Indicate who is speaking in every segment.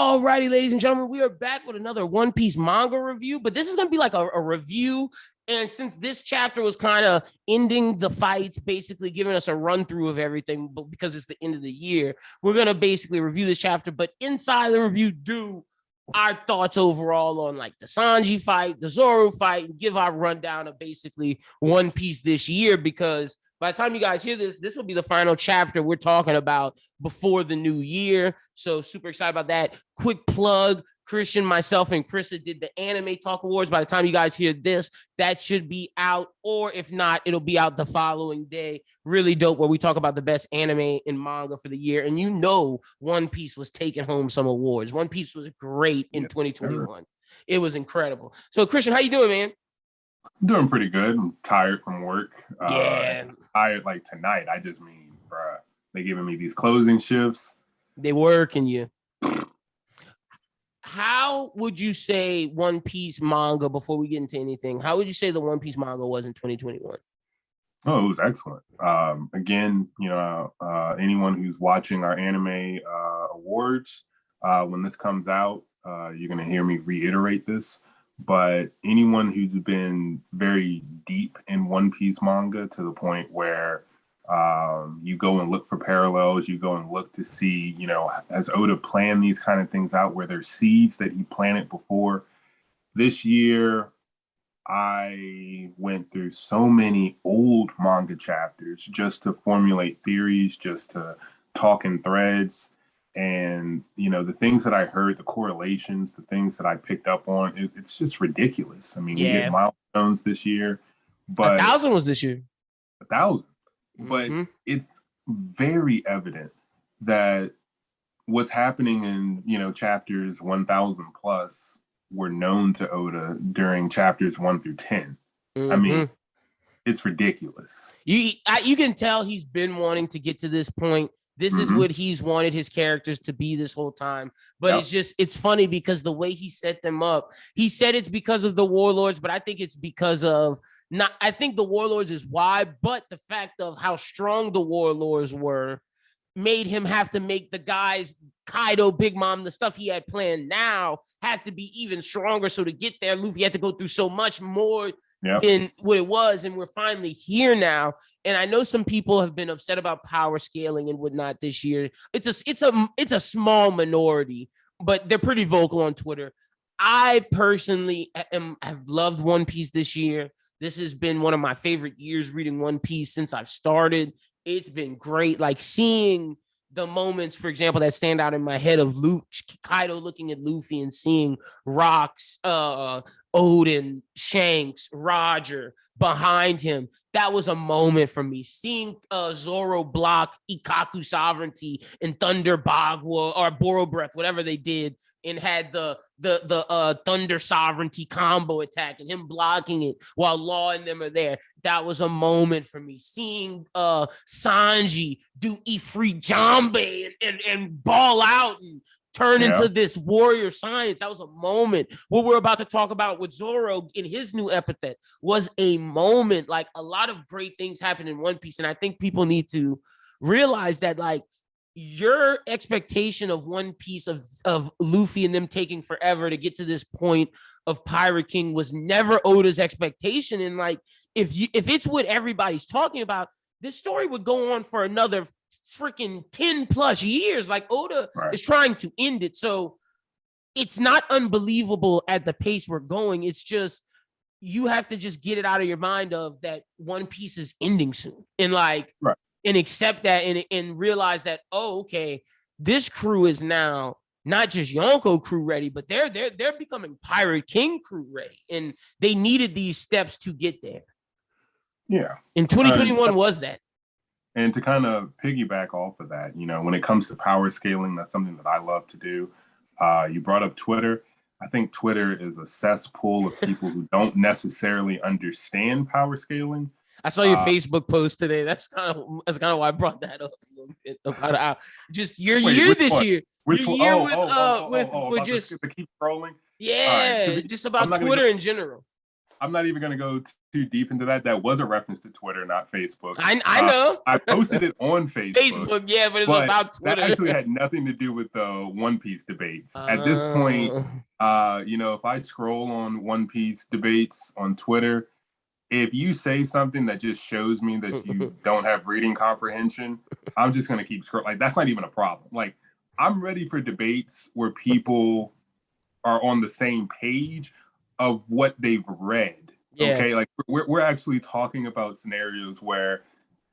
Speaker 1: All righty, ladies and gentlemen, we are back with another One Piece manga review, but this is going to be like a review. And since this chapter was kind of ending the fights, basically giving us a run through of everything, but because it's the end of the year, we're going to basically review this chapter. But inside the review, do our thoughts overall on like the Sanji fight, the Zoro fight, and give our rundown of basically One Piece this year, because by the time you guys hear this, this will be the final chapter we're talking about before the new year. So super excited about that. Quick plug. Christian, myself, and Krista did the Anime Talk Awards. By the time you guys hear this, that should be out. Or if not, it'll be out the following day. Really dope, where we talk about the best anime and manga for the year. And you know One Piece was taking home some awards. One Piece was great in 2021. It was incredible. So, Christian, how you doing, man?
Speaker 2: I'm doing pretty good. I'm tired from work.
Speaker 1: Yeah.
Speaker 2: Tired like tonight. I just mean, bruh, they giving me these closing shifts.
Speaker 1: They working you. How would you say One Piece manga, before we get into anything, how would you say the One Piece manga was in 2021?
Speaker 2: Oh, it was excellent. Again, anyone who's watching our anime awards, when this comes out, you're going to hear me reiterate this. But anyone who's been very deep in One Piece manga to the point where you go and look for parallels, you go and look to see, has Oda planned these kind of things out where there's seeds that he planted before. This year, I went through so many old manga chapters just to formulate theories, just to talk in threads. And, the things that I heard, the correlations, the things that I picked up on, it's just ridiculous. I mean, we get milestones this year, but
Speaker 1: 1,000 was this year.
Speaker 2: 1,000. But it's very evident that what's happening in, chapters 1,000 plus were known to Oda during chapters 1 through 10. I mean, it's ridiculous.
Speaker 1: You can tell he's been wanting to get to this point. This is what he's wanted his characters to be this whole time. But it's funny because the way he set them up, he said it's because of the warlords, but I think it's because of I think the warlords is why, but the fact of how strong the warlords were made him have to make the guys, Kaido, Big Mom, the stuff he had planned now have to be even stronger. So to get there, Luffy had to go through so much more than what it was. And we're finally here now. And I know some people have been upset about power scaling and whatnot this year. It's a small minority, but they're pretty vocal on Twitter. I personally have loved One Piece this year. This has been one of my favorite years reading One Piece since I've started. It's been great. Like seeing the moments, for example, that stand out in my head of Kaido looking at Luffy and seeing Rocks, Odin, Shanks, Roger behind him. That was a moment for me. Seeing Zoro block Ikaku sovereignty and Thunder Bagua or Boro Breath, whatever they did, and had the Thunder sovereignty combo attack and him blocking it while Law and them are there. That was a moment for me. Seeing Sanji do Ifrit Jambe and ball out and turn into this warrior science. That was a moment. What we're about to talk about with Zorro in his new epithet was a moment. Like a lot of great things happen in One Piece. And I think people need to realize that like your expectation of One Piece of Luffy and them taking forever to get to this point of Pirate King was never Oda's expectation. And like, if it's what everybody's talking about, this story would go on for another freaking 10 plus years. Like Oda is trying to end it. So it's not unbelievable at the pace we're going. It's just, you have to just get it out of your mind of that One Piece is ending soon. And like, and accept that and realize that, oh, okay, this crew is now not just Yonko crew ready, but they're becoming Pirate King crew ready. And they needed these steps to get there.
Speaker 2: Yeah.
Speaker 1: And 2021 was that.
Speaker 2: And to kind of piggyback off of that, when it comes to power scaling, that's something that I love to do. You brought up Twitter. I think Twitter is a cesspool of people who don't necessarily understand power scaling.
Speaker 1: I saw your Facebook post today. That's kind of why I brought that up a little bit about just your year this one? Year.
Speaker 2: Which
Speaker 1: your
Speaker 2: year
Speaker 1: with just
Speaker 2: to keep scrolling.
Speaker 1: Yeah, just about Twitter in general.
Speaker 2: I'm not even going to go too deep into that. That was a reference to Twitter, not Facebook.
Speaker 1: I know.
Speaker 2: I posted it on Facebook.
Speaker 1: Facebook, yeah, but it's about Twitter.
Speaker 2: That actually had nothing to do with the One Piece debates. At this point, if I scroll on One Piece debates on Twitter, if you say something that just shows me that you don't have reading comprehension, I'm just gonna keep scrolling. Like, that's not even a problem. Like, I'm ready for debates where people are on the same page of what they've read. Yeah. Okay, like we're actually talking about scenarios where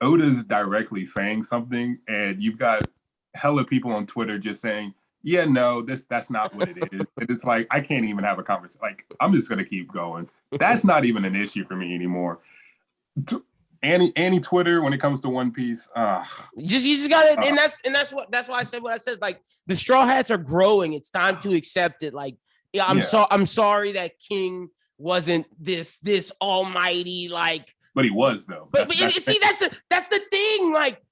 Speaker 2: Oda's directly saying something, and you've got hella people on Twitter just saying, "Yeah, no, that's not what it is." And it's like, I can't even have a conversation. Like, I'm just gonna keep going. That's not even an issue for me anymore. Any Twitter when it comes to One Piece,
Speaker 1: you just gotta, and that's why I said what I said. Like, the Straw Hats are growing. It's time to accept it. Like, yeah, I'm sorry that King wasn't this almighty, like, but
Speaker 2: he was, though.
Speaker 1: But that's the thing. Like,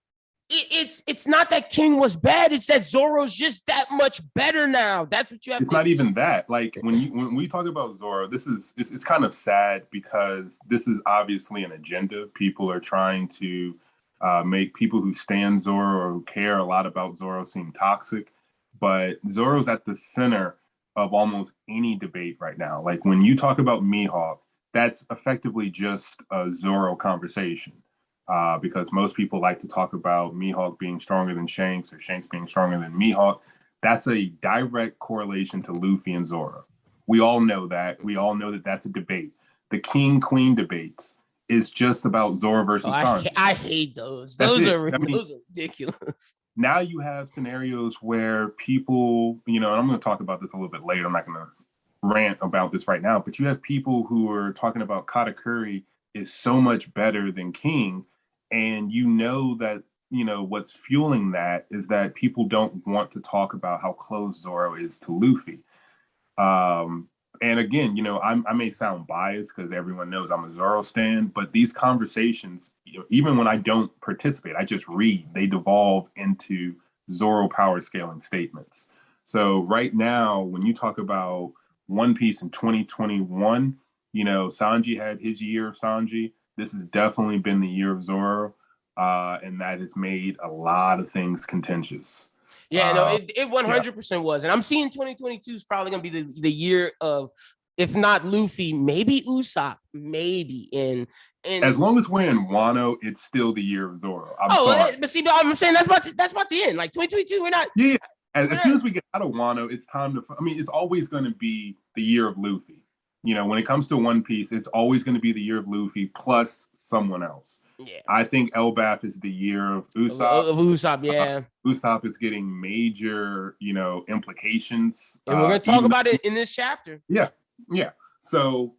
Speaker 1: it's not that King was bad. It's that Zoro's just that much better now. That's what you have.
Speaker 2: It's not even that. Like, when we talk about Zoro, it's kind of sad because this is obviously an agenda. People are trying to make people who stand Zoro or who care a lot about Zoro seem toxic. But Zoro's at the center of almost any debate right now. Like, when you talk about Mihawk, that's effectively just a Zoro conversation. Because most people like to talk about Mihawk being stronger than Shanks or Shanks being stronger than Mihawk. That's a direct correlation to Luffy and Zoro. We all know that. We all know that that's a debate. The King-Queen debates is just about Zoro versus Sanji.
Speaker 1: I hate those. Those are ridiculous.
Speaker 2: Now you have scenarios where people, and I'm going to talk about this a little bit later. I'm not going to rant about this right now, but you have people who are talking about Katakuri is so much better than King. And that, what's fueling that is that people don't want to talk about how close Zoro is to Luffy. And again, I may sound biased because everyone knows I'm a Zoro stan, but these conversations, even when I don't participate, I just read, they devolve into Zoro power scaling statements. So right now, when you talk about One Piece in 2021, Sanji had his year of Sanji. This has definitely been the year of Zoro, and that has made a lot of things contentious.
Speaker 1: Yeah, no, it 100% was. And I'm seeing 2022 is probably going to be the year of, if not Luffy, maybe Usopp, maybe. And
Speaker 2: as long as we're in Wano, it's still the year of Zoro.
Speaker 1: But see, I'm saying that's about to end. Like, 2022, we're not.
Speaker 2: Yeah, as soon as we get out of Wano, it's time to. It's always going to be the year of Luffy. When it comes to One Piece, it's always going to be the year of Luffy plus someone else. Yeah. I think Elbaf is the year of Usopp.
Speaker 1: Of Usopp, yeah.
Speaker 2: Usopp is getting major, implications.
Speaker 1: And we're going to talk about it in this chapter.
Speaker 2: Yeah. So,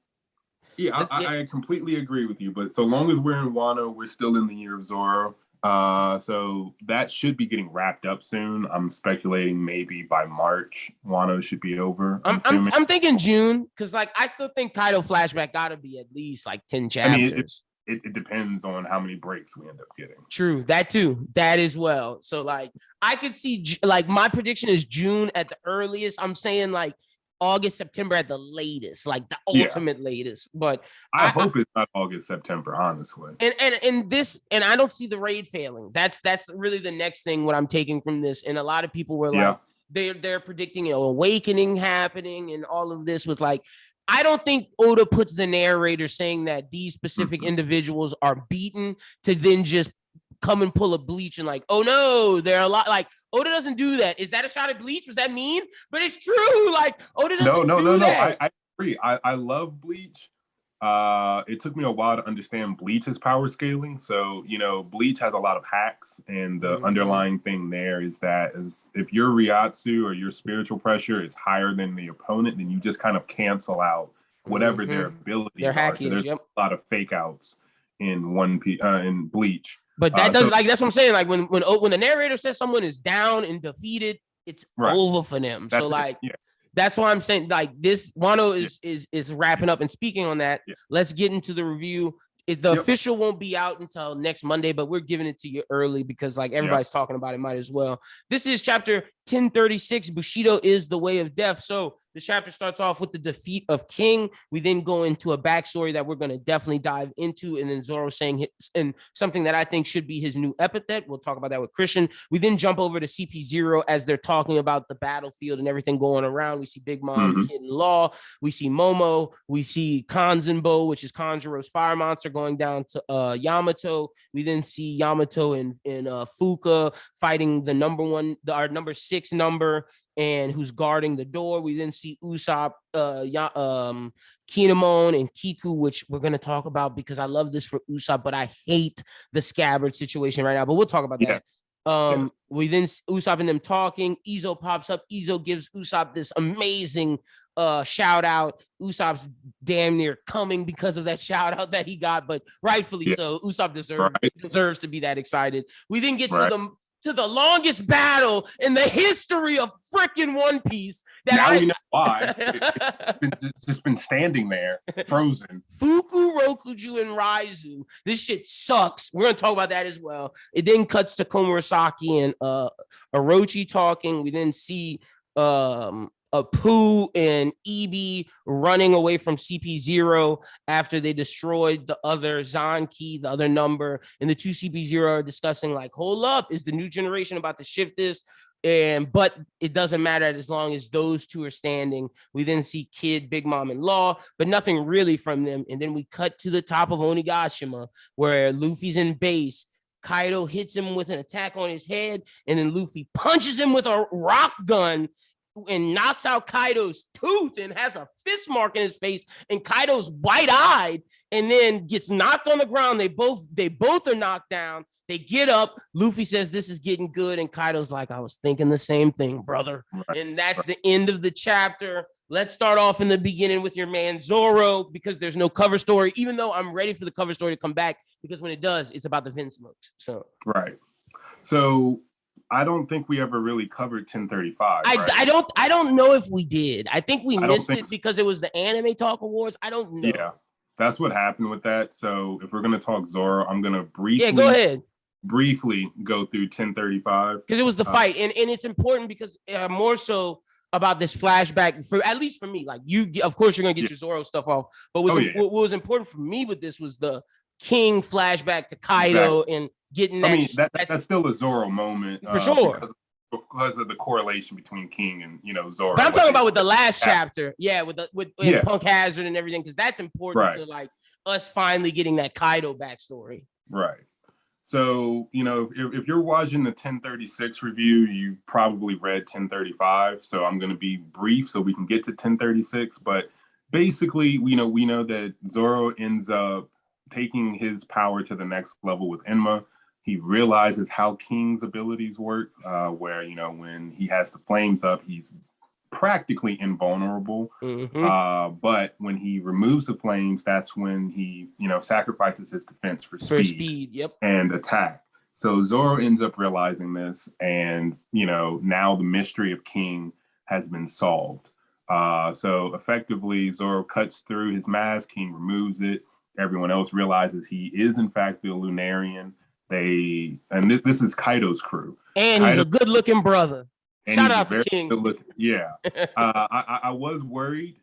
Speaker 2: I completely agree with you. But so long as we're in Wano, we're still in the year of Zoro. So that should be getting wrapped up soon. I'm speculating maybe by March, Wano should be over.
Speaker 1: I'm thinking June, because I still think Kaido flashback got to be at least 10 chapters.
Speaker 2: It depends on how many breaks we end up getting.
Speaker 1: True, that too, that as well. So I could see my prediction is June at the earliest. I'm saying August, September at the latest, the ultimate latest. But
Speaker 2: I hope it's not August, September, honestly.
Speaker 1: And I don't see the raid failing. That's really the next thing what I'm taking from this. And a lot of people were they're predicting awakening happening and all of this with I don't think Oda puts the narrator saying that these specific individuals are beaten to then just come and pull a Bleach and oh no, they're a lot Oda doesn't do that. Is that a shot at Bleach? Was that mean? But it's true. Oda doesn't do that.
Speaker 2: I agree. I love Bleach. It took me a while to understand Bleach's power scaling. So, Bleach has a lot of hacks, and the underlying thing there is that if your Ryatsu or your spiritual pressure is higher than the opponent, then you just kind of cancel out whatever their abilities are. So there's a lot of fake outs in in Bleach.
Speaker 1: But that does that's what I'm saying. When the narrator says someone is down and defeated, it's over for them. That's why I'm saying this Wano is wrapping up. And speaking on that, let's get into the review. The official won't be out until next Monday, but we're giving it to you early because everybody's talking about it, might as well. This is chapter 1036. Bushido is the way of death. So The chapter starts off with the defeat of King. We then go into a backstory that we're going to definitely dive into, and then Zoro saying and something that I think should be his new epithet. We'll talk about that with Christian. We then jump over to CP0 as they're talking about the battlefield and everything going around. We see Big Mom, Kid in Law. We see Momo. We see Kanzenbo, which is Kanjuro's fire monster, going down to Yamato. We then see Yamato and Fuka fighting our number 6 number, and who's guarding the door. We then see Usopp, Kinemon, and Kiku, which we're going to talk about because I love this for Usopp, but I hate the scabbard situation right now, but we'll talk about that. We then Usopp and them talking. Izo pops up. Izo gives Usopp this amazing shout out. Usopp's damn near coming because of that shout out that he got, but rightfully so. Usopp deserves to be that excited. We then get to the longest battle in the history of freaking One Piece.
Speaker 2: You know why. It's just been standing there, frozen.
Speaker 1: Fuku, Rokuju, and Raizu. This shit sucks. We're going to talk about that as well. It then cuts to Komurasaki and Orochi talking. We then see Apu and Ibi running away from CP0 after they destroyed the other Zanki, the other number, and the two CP0 are discussing like, hold up, is the new generation about to shift this? But it doesn't matter as long as those two are standing. We then see Kid, Big Mom, and Law, but nothing really from them. And then we cut to the top of Onigashima where Luffy's in base. Kaido hits him with an attack on his head, and then Luffy punches him with a rock gun and knocks out Kaido's tooth and has a fist mark in his face, and Kaido's wide-eyed and then gets knocked on the ground. They both are knocked down. They get up. Luffy says, this is getting good. And Kaido's like, I was thinking the same thing, brother. And that's the end of the chapter. Let's start off in the beginning with your man Zoro, because there's no cover story, even though I'm ready for the cover story to come back, because when it does, it's about the Vinsmokes.
Speaker 2: So I don't think we ever really covered 1035.
Speaker 1: I don't know if we did. I think we missed it because it was the Anime Talk Awards. I don't know.
Speaker 2: Yeah, that's what happened with that. So if we're going to talk Zoro, I'm going to briefly go through 1035
Speaker 1: because it was the fight, and it's important because more so about this flashback for at least for me. Like you, of course, you're going to get your Zoro stuff off, but what was important for me with this was the King flashback to Kaido and getting that.
Speaker 2: I mean, that's still a Zoro moment
Speaker 1: for sure
Speaker 2: because of the correlation between King and Zoro.
Speaker 1: But I'm talking about with the last chapter, with Punk Hazard and everything, because that's important to like us finally getting that Kaido backstory.
Speaker 2: Right. So if you're watching the 1036 review, you probably read 1035. So I'm going to be brief so we can get to 1036. But basically, we know that Zoro ends up taking his power to the next level with Enma. He realizes how King's abilities work, where, when he has the flames up, he's practically invulnerable. But when he removes the flames, that's when he, sacrifices his defense for speed and attack. So Zoro ends up realizing this, and, now the mystery of King has been solved. So effectively, Zoro cuts through his mask, King removes it. Everyone else realizes he is, in fact, the Lunarian. This is Kaido's crew.
Speaker 1: And he's a good-looking brother. Shout out to King.
Speaker 2: I was worried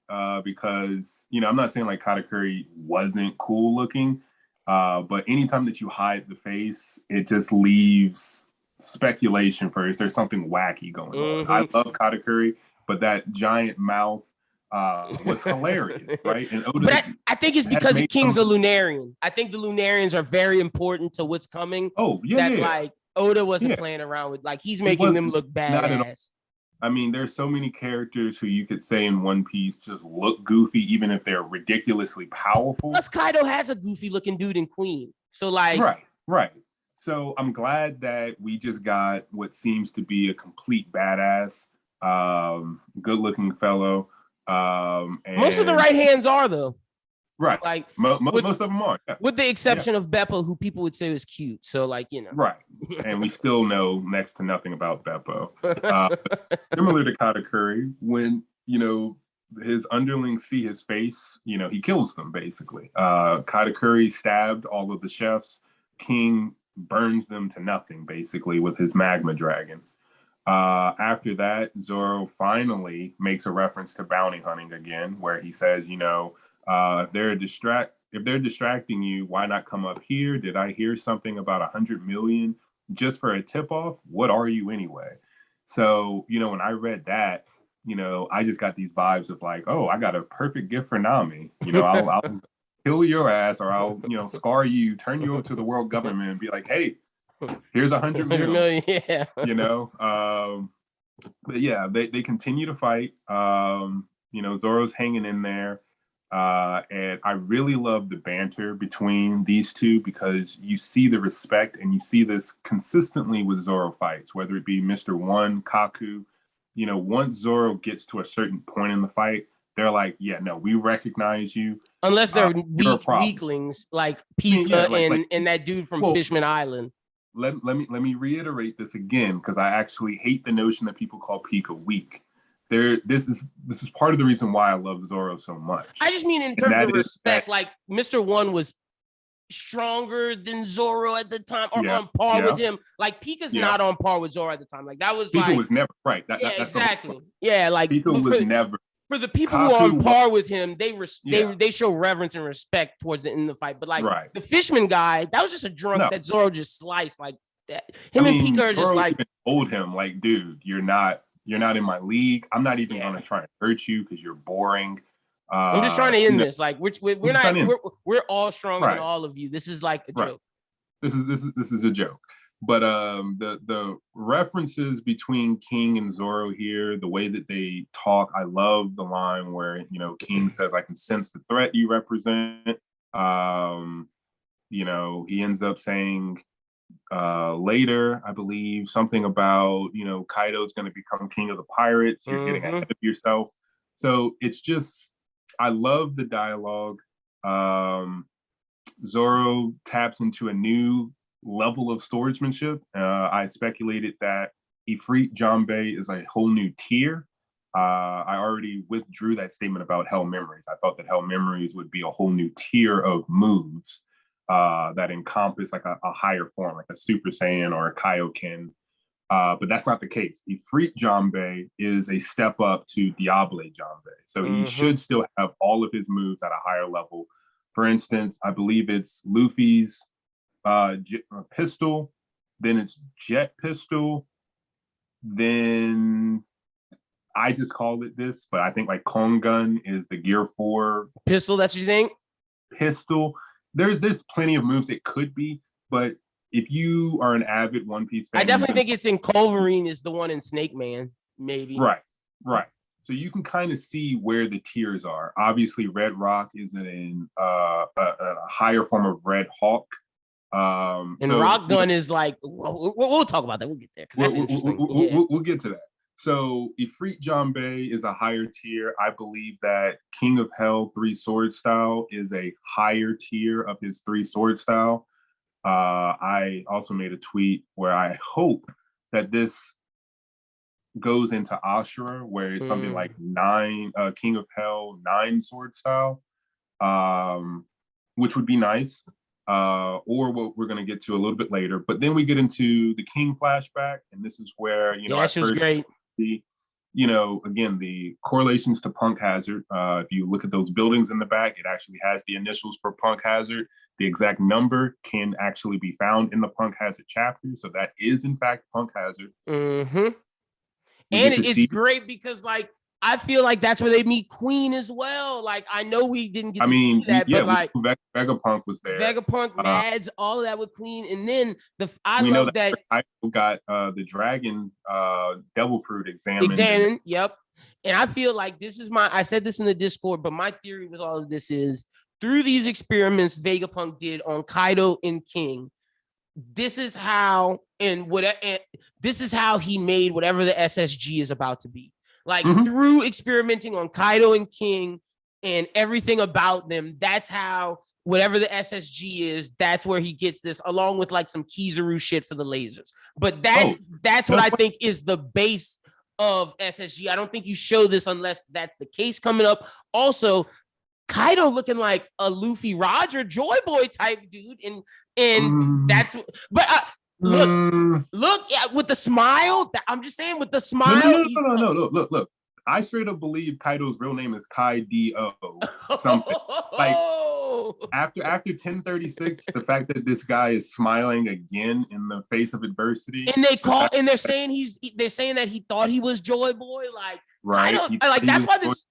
Speaker 2: because, I'm not saying like Katakuri wasn't cool looking, but anytime that you hide the face, it just leaves speculation for if there's something wacky going on. I love Katakuri, but that giant mouth was hilarious, right? And Oda,
Speaker 1: I think it's because King's a Lunarian. I think the Lunarians are very important to what's coming. Like Oda wasn't playing around with, like he's making them look badass.
Speaker 2: I mean, there's so many characters who you could say in One Piece just look goofy, even if they're ridiculously powerful.
Speaker 1: Plus, Kaido has a goofy looking dude in Queen. So like,
Speaker 2: right. So I'm glad that we just got what seems to be a complete badass, good looking fellow. And
Speaker 1: most of the right hands are though.
Speaker 2: Right.
Speaker 1: Like
Speaker 2: most of them are. Yeah.
Speaker 1: With the exception of Beppo, who people would say is cute. So like,
Speaker 2: Right. And we still know next to nothing about Beppo. Similar to Katakuri, when, his underlings see his face, he kills them basically. Katakuri stabbed all of the chefs. King burns them to nothing basically with his magma dragon. After that, Zoro finally makes a reference to bounty hunting again, where he says, if they're distracting you, why not come up here? Did I hear something about 100 million just for a tip off? What are you anyway? So, when I read that, I just got these vibes of like, oh, I got a perfect gift for Nami. I'll kill your ass, or I'll, scar you, turn you over to the world government and be like, hey, here's 100 million.
Speaker 1: Yeah.
Speaker 2: But yeah, they continue to fight. Zoro's hanging in there. And I really love the banter between these two, because you see the respect, and you see this consistently with Zoro fights, whether it be Mr. One, Kaku. Once Zoro gets to a certain point in the fight, they're like, yeah, no, we recognize you.
Speaker 1: Unless they're weaklings like Pika and that dude from Fishman Island.
Speaker 2: Let me reiterate this again, because I actually hate the notion that people call Pika weak. This is part of the reason why I love Zoro so much.
Speaker 1: I just mean in terms of respect, like Mr. One was stronger than Zoro at the time, or on par with him. Like Pika's not on par with Zoro at the time. Like that was
Speaker 2: Pika was never right. That's
Speaker 1: exactly. Like
Speaker 2: Pika was never.
Speaker 1: For the people who are on par with him, they show reverence and respect towards the end of the fight. But like the Fishman guy, that was just a drunk that Zoro just sliced like that. And Pika are just
Speaker 2: Zoro
Speaker 1: like
Speaker 2: told him, like, dude, you're not in my league. I'm not even going to try and hurt you because you're boring.
Speaker 1: I'm just trying to end this. Like we're all stronger than all of you. This is like a joke.
Speaker 2: This is a joke. But the references between King and Zoro here, the way that they talk, I love the line where King says, "I can sense the threat you represent." He ends up saying later, I believe, something about Kaido's going to become king of the pirates. You're getting ahead of yourself. So it's just, I love the dialogue. Zoro taps into a new level of swordsmanship. I speculated that Ifrit Janbei is a whole new tier. I already withdrew that statement about Hell Memories. I thought that Hell Memories would be a whole new tier of moves that encompass like a higher form, like a Super Saiyan or a Kaioken. But that's not the case. Ifrit Janbei is a step up to Diable Janbei. So he should still have all of his moves at a higher level. For instance, I believe it's Luffy's pistol, then it's jet pistol, then I just called it this, but I think like Kongun is the Gear 4
Speaker 1: pistol. That's what you think?
Speaker 2: Pistol. There's plenty of moves it could be, but if you are an avid One Piece fan,
Speaker 1: I definitely think it's in Culverine is the one in Snake Man, maybe.
Speaker 2: Right. So you can kind of see where the tiers are. Obviously, Red Rock is in a higher form of Red Hawk.
Speaker 1: And Rock Gun is like, we'll talk about that. We'll get there because that's interesting.
Speaker 2: We'll get to that. So Ifrit Janbei is a higher tier. I believe that King of Hell 3 Sword Style is a higher tier of his 3 Sword Style. I also made a tweet where I hope that this goes into Ashura, where it's something like 9 King of Hell 9 Sword Style, which would be nice. Or what we're going to get to a little bit later. But then we get into the King flashback, and this is where
Speaker 1: that was great.
Speaker 2: Again, the correlations to Punk Hazard. If you look at those buildings in the back, it actually has the initials for Punk Hazard. The exact number can actually be found in the Punk Hazard chapter, so that is in fact Punk Hazard.
Speaker 1: And it's great because like I feel like that's where they meet Queen as well. Like I know we didn't get to see that, but like
Speaker 2: Vegapunk was there.
Speaker 1: Vegapunk, Mads, all of that with Queen, and then I love that
Speaker 2: I got the dragon devil fruit examined.
Speaker 1: Yep. And I feel like I said this in the Discord, but my theory with all of this is through these experiments Vegapunk did on Kaido and King, this is how he made whatever the SSG is about to be. Like through experimenting on Kaido and King and everything about them, that's how whatever the SSG is, that's where he gets this, along with like some Kizaru shit for the lasers. But that's what I think is the base of SSG. I don't think you show this unless that's the case coming up. Also, Kaido looking like a Luffy Roger Joy Boy type dude, and that's Look, yeah, with the smile. I'm just saying, with the smile.
Speaker 2: No. Look. I straight up believe Kaido's real name is Kaido. Something like after 1036, the fact that this guy is smiling again in the face of adversity,
Speaker 1: and they're saying that he thought he was Joy Boy, like right. That's why this.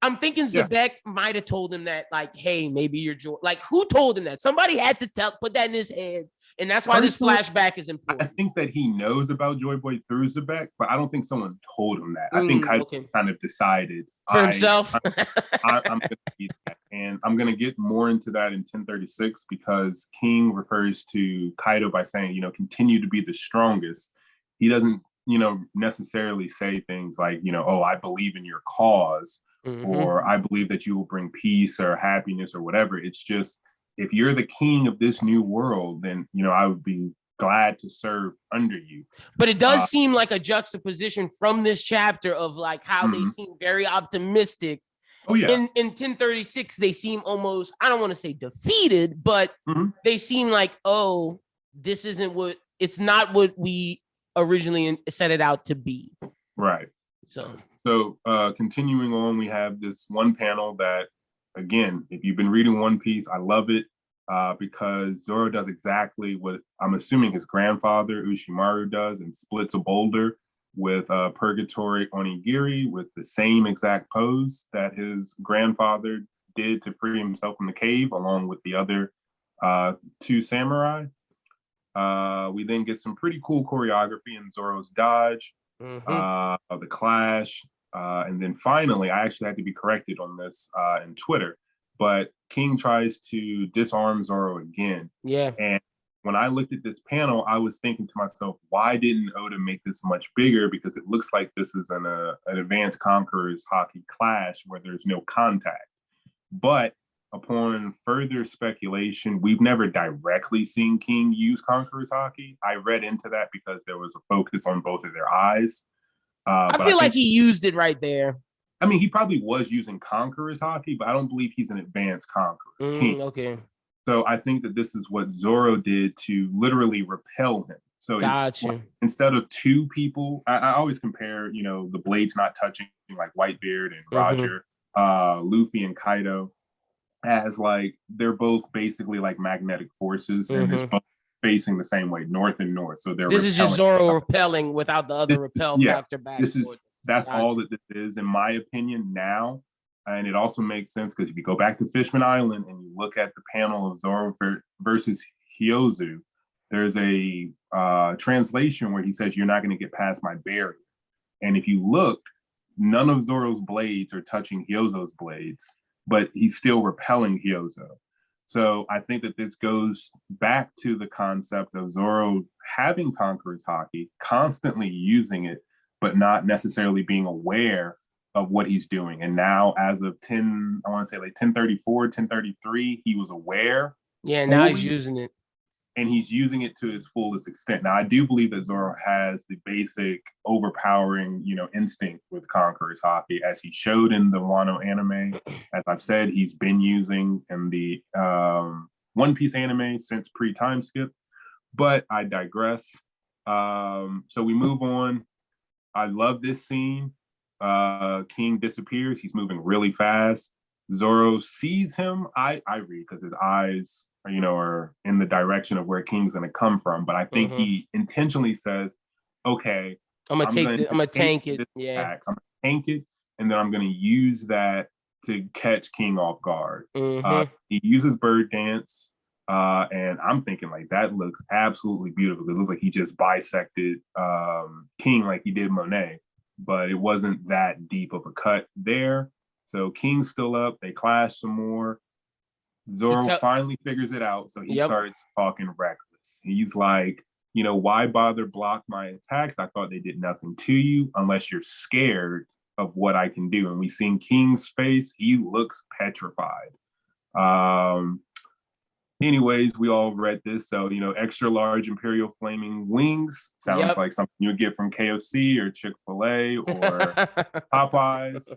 Speaker 1: I'm thinking Zebek might have told him that, like, hey, maybe you're Joy. Like, who told him that? Somebody had to put that in his head. And that's why this flashback is important.
Speaker 2: I think that he knows about Joy Boy through Zebek, but I don't think someone told him that. I think Kaido kind of decided
Speaker 1: for himself.
Speaker 2: I'm going to be that. And I'm going to get more into that in 1036 because King refers to Kaido by saying, continue to be the strongest. He doesn't, necessarily say things like, oh, I believe in your cause, or I believe that you will bring peace or happiness or whatever. It's just, if you're the king of this new world, then, I would be glad to serve under you.
Speaker 1: But it does seem like a juxtaposition from this chapter of like how they seem very optimistic.
Speaker 2: Oh, yeah.
Speaker 1: In 1036, they seem almost, I don't want to say defeated, but they seem like, oh, this isn't it's not what we originally set it out to be.
Speaker 2: Right. So continuing on, we have this one panel that, again, if you've been reading One Piece, I love it because Zoro does exactly what I'm assuming his grandfather Ushimaru does and splits a boulder with Purgatory Onigiri with the same exact pose that his grandfather did to free himself from the cave, along with the other two samurai. We then get some pretty cool choreography in Zoro's dodge, the clash, and then finally, I actually had to be corrected on this in Twitter, but King tries to disarm Zoro again.
Speaker 1: Yeah.
Speaker 2: And when I looked at this panel, I was thinking to myself, why didn't Oda make this much bigger? Because it looks like this is an advanced Conqueror's Hockey clash where there's no contact. But upon further speculation, we've never directly seen King use Conqueror's Hockey. I read into that because there was a focus on both of their eyes.
Speaker 1: I feel like he used it right there.
Speaker 2: I mean, he probably was using Conqueror's Hockey, but I don't believe he's an advanced Conqueror. King.
Speaker 1: Okay.
Speaker 2: So I think that this is what Zoro did to literally repel him. So instead of two people, I always compare, the blades not touching, like Whitebeard and Roger, Luffy and Kaido, as like they're both basically like magnetic forces, and they're both facing the same way, north and north. So
Speaker 1: this is just Zoro repelling without the other repel factor back.
Speaker 2: That's all that this is, in my opinion, now. And it also makes sense because if you go back to Fishman Island and you look at the panel of Zoro versus Hyozu, there's a translation where he says, "You're not going to get past my barrier." And if you look, none of Zoro's blades are touching Hyozo's blades, but he's still repelling Hyozo. So I think that this goes back to the concept of Zoro having Conqueror's Hockey, constantly using it, but not necessarily being aware of what he's doing. And now as of 1034, 1033, he was aware.
Speaker 1: Yeah, now he's using it.
Speaker 2: And he's using it to its fullest extent. Now, I do believe that Zoro has the basic overpowering, instinct with Conqueror's Hockey, as he showed in the Wano anime. As I've said, he's been using in the One Piece anime since pre-time skip. But I digress. So we move on. I love this scene. King disappears. He's moving really fast. Zoro sees him. I read because his eyes are in the direction of where King's going to come from. But I think he intentionally says, okay,
Speaker 1: I'm gonna tank it. Yeah.
Speaker 2: I'm gonna tank it, and then I'm gonna use that to catch King off guard. He uses bird dance, and I'm thinking like that looks absolutely beautiful. It looks like he just bisected King like he did Monet, but it wasn't that deep of a cut there. So King's still up. They clash some more. Zoro finally figures it out, so he starts talking reckless. He's like, why bother block my attacks? I thought they did nothing to you unless you're scared of what I can do. And we seen King's face. He looks petrified. Anyways, we all read this. So, extra large Imperial Flaming Wings sounds like something you would get from KFC or Chick-fil-A or Popeyes.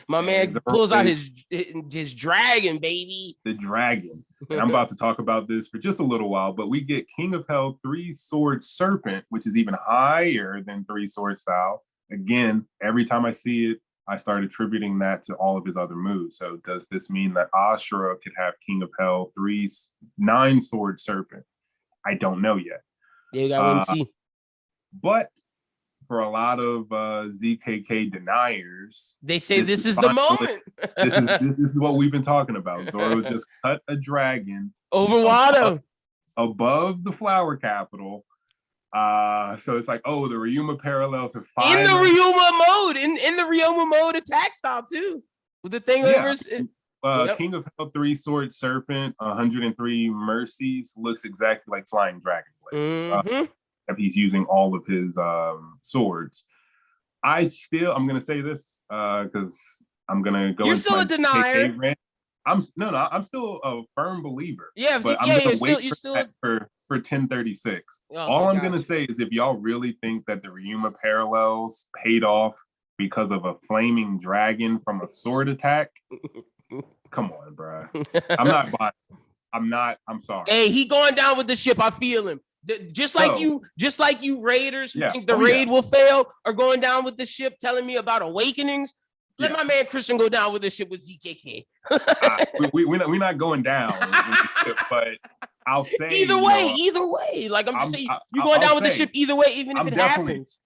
Speaker 1: My man pulls out his dragon, baby.
Speaker 2: The dragon. And I'm about to talk about this for just a little while, but we get King of Hell 3-Sword Serpent, which is even higher than 3-Sword Style. Again, every time I see it, I start attributing that to all of his other moves. So does this mean that Ashura could have King of Hell 9-Sword Serpent? I don't know yet.
Speaker 1: Yeah, you got to see.
Speaker 2: But for a lot of ZKK deniers,
Speaker 1: they say this is the moment.
Speaker 2: this is what we've been talking about. Zoro just cut a dragon
Speaker 1: over Wano
Speaker 2: above the flower capital. So it's like, the Ryuma parallels have finally
Speaker 1: in the Ryuma mode, in the Ryuma mode attack style too, with the thing over.
Speaker 2: King of Hell 3-Sword Serpent, 103 Mercies looks exactly like Flying Dragon Blades. He's using all of his swords. I'm gonna say this because I'm gonna go.
Speaker 1: You're still a denier.
Speaker 2: I'm still a firm believer.
Speaker 1: Yeah,
Speaker 2: but I'm gonna wait for 1036. All I'm gonna say is if y'all really think that the Ryuma parallels paid off because of a flaming dragon from a sword attack, come on, bro. I'm not buying. I'm sorry.
Speaker 1: Hey, he going down with the ship. I feel him. Just like you Raiders who think the raid will fail are going down with the ship, telling me about awakenings. Let my man Christian go down with the ship with ZKK.
Speaker 2: We're not going down, but I'll say
Speaker 1: either way. Like I'm just saying, you're going down with the ship either way, even if it happens.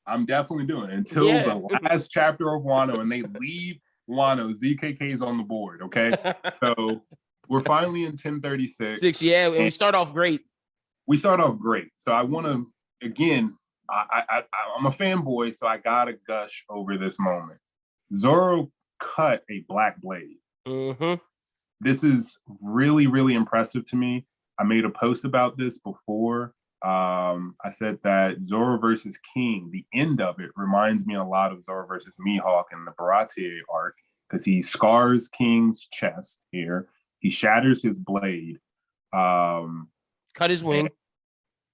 Speaker 2: I'm definitely doing it until the last chapter of Wano, and they leave Wano. ZKK is on the board. Okay, so we're finally in 1036.
Speaker 1: And we start off great.
Speaker 2: So I want to again. I'm a fanboy, so I gotta gush over this moment. Zoro cut a black blade. This is really, really impressive to me. I made a post about this before. I said that Zoro versus King, the end of it reminds me a lot of Zoro versus Mihawk in the Baratie arc, because he scars King's chest here. He shatters his blade.
Speaker 1: Cut his wing.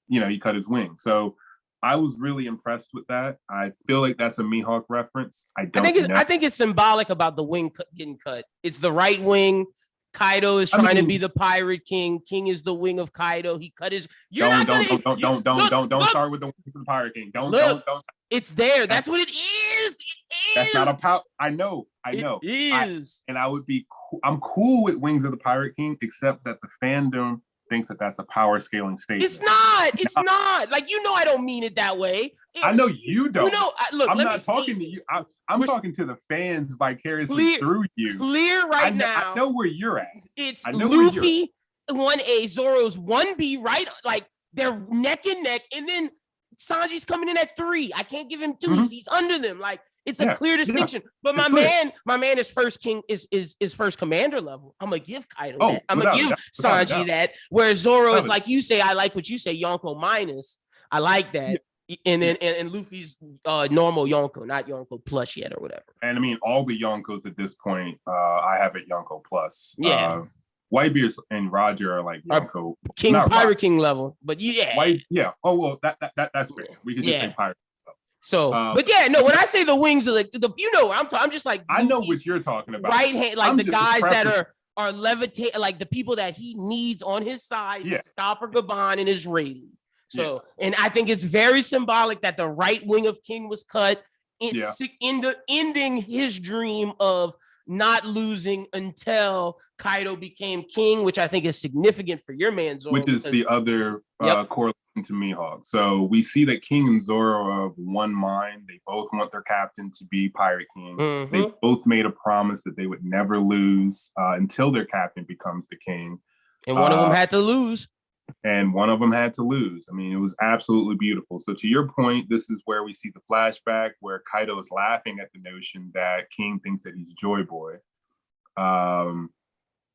Speaker 2: And, he cut his wing. So I was really impressed with that. I feel like that's a Mihawk reference. I
Speaker 1: think it's symbolic about the wing getting cut. It's the right wing. Kaido is trying to be the pirate king. King is the wing of Kaido. He cut his. Don't
Speaker 2: start with the wings of the pirate king. Don't.
Speaker 1: It's there. That's what it is.
Speaker 2: That's not a power. I know.
Speaker 1: It is.
Speaker 2: And I would be. I'm cool with Wings of the Pirate King, except that the fandom thinks that that's a power scaling statement.
Speaker 1: It's not. Like, I don't mean it that way.
Speaker 2: I know you don't.
Speaker 1: Look,
Speaker 2: I'm not talking to you. I'm talking to the fans vicariously through you.
Speaker 1: Clear now.
Speaker 2: I know where you're at.
Speaker 1: It's Luffy 1A, Zoro's 1B, right? Like, they're neck and neck. And then Sanji's coming in at 3. I can't give him 2. He's under them. Like, it's a clear distinction. But my man is first king, is first commander level. I'm gonna give Kaido that. I'm gonna give Sanji that. Whereas Zoro is like you say, I like what you say, Yonko minus. I like that. And then and Luffy's normal Yonko, not Yonko plus yet or whatever.
Speaker 2: And I mean, all the Yonkos at this point, I have it Yonko plus.
Speaker 1: Yeah.
Speaker 2: Whitebeard and Roger are like Yonko
Speaker 1: King, Pirate King level, but
Speaker 2: Oh well, that's fair. We could just say Pirate.
Speaker 1: So, but when I say the wings of I'm just like
Speaker 2: I know what you're talking about.
Speaker 1: Right hand, like the guys that are levitate, like the people that he needs on his side to stop Gaban and Israeli. So, and I think it's very symbolic that the right wing of King was cut ending his dream of not losing until Kaido became king, which I think is significant for your man Zoro.
Speaker 2: Which is the other correlation to Mihawk. So we see that King and Zoro are of one mind. They both want their captain to be Pirate King. They both made a promise that they would never lose until their captain becomes the king.
Speaker 1: And one of them had to lose.
Speaker 2: I mean, it was absolutely beautiful. So to your point, this is where we see the flashback where Kaido is laughing at the notion that King thinks that he's Joy Boy.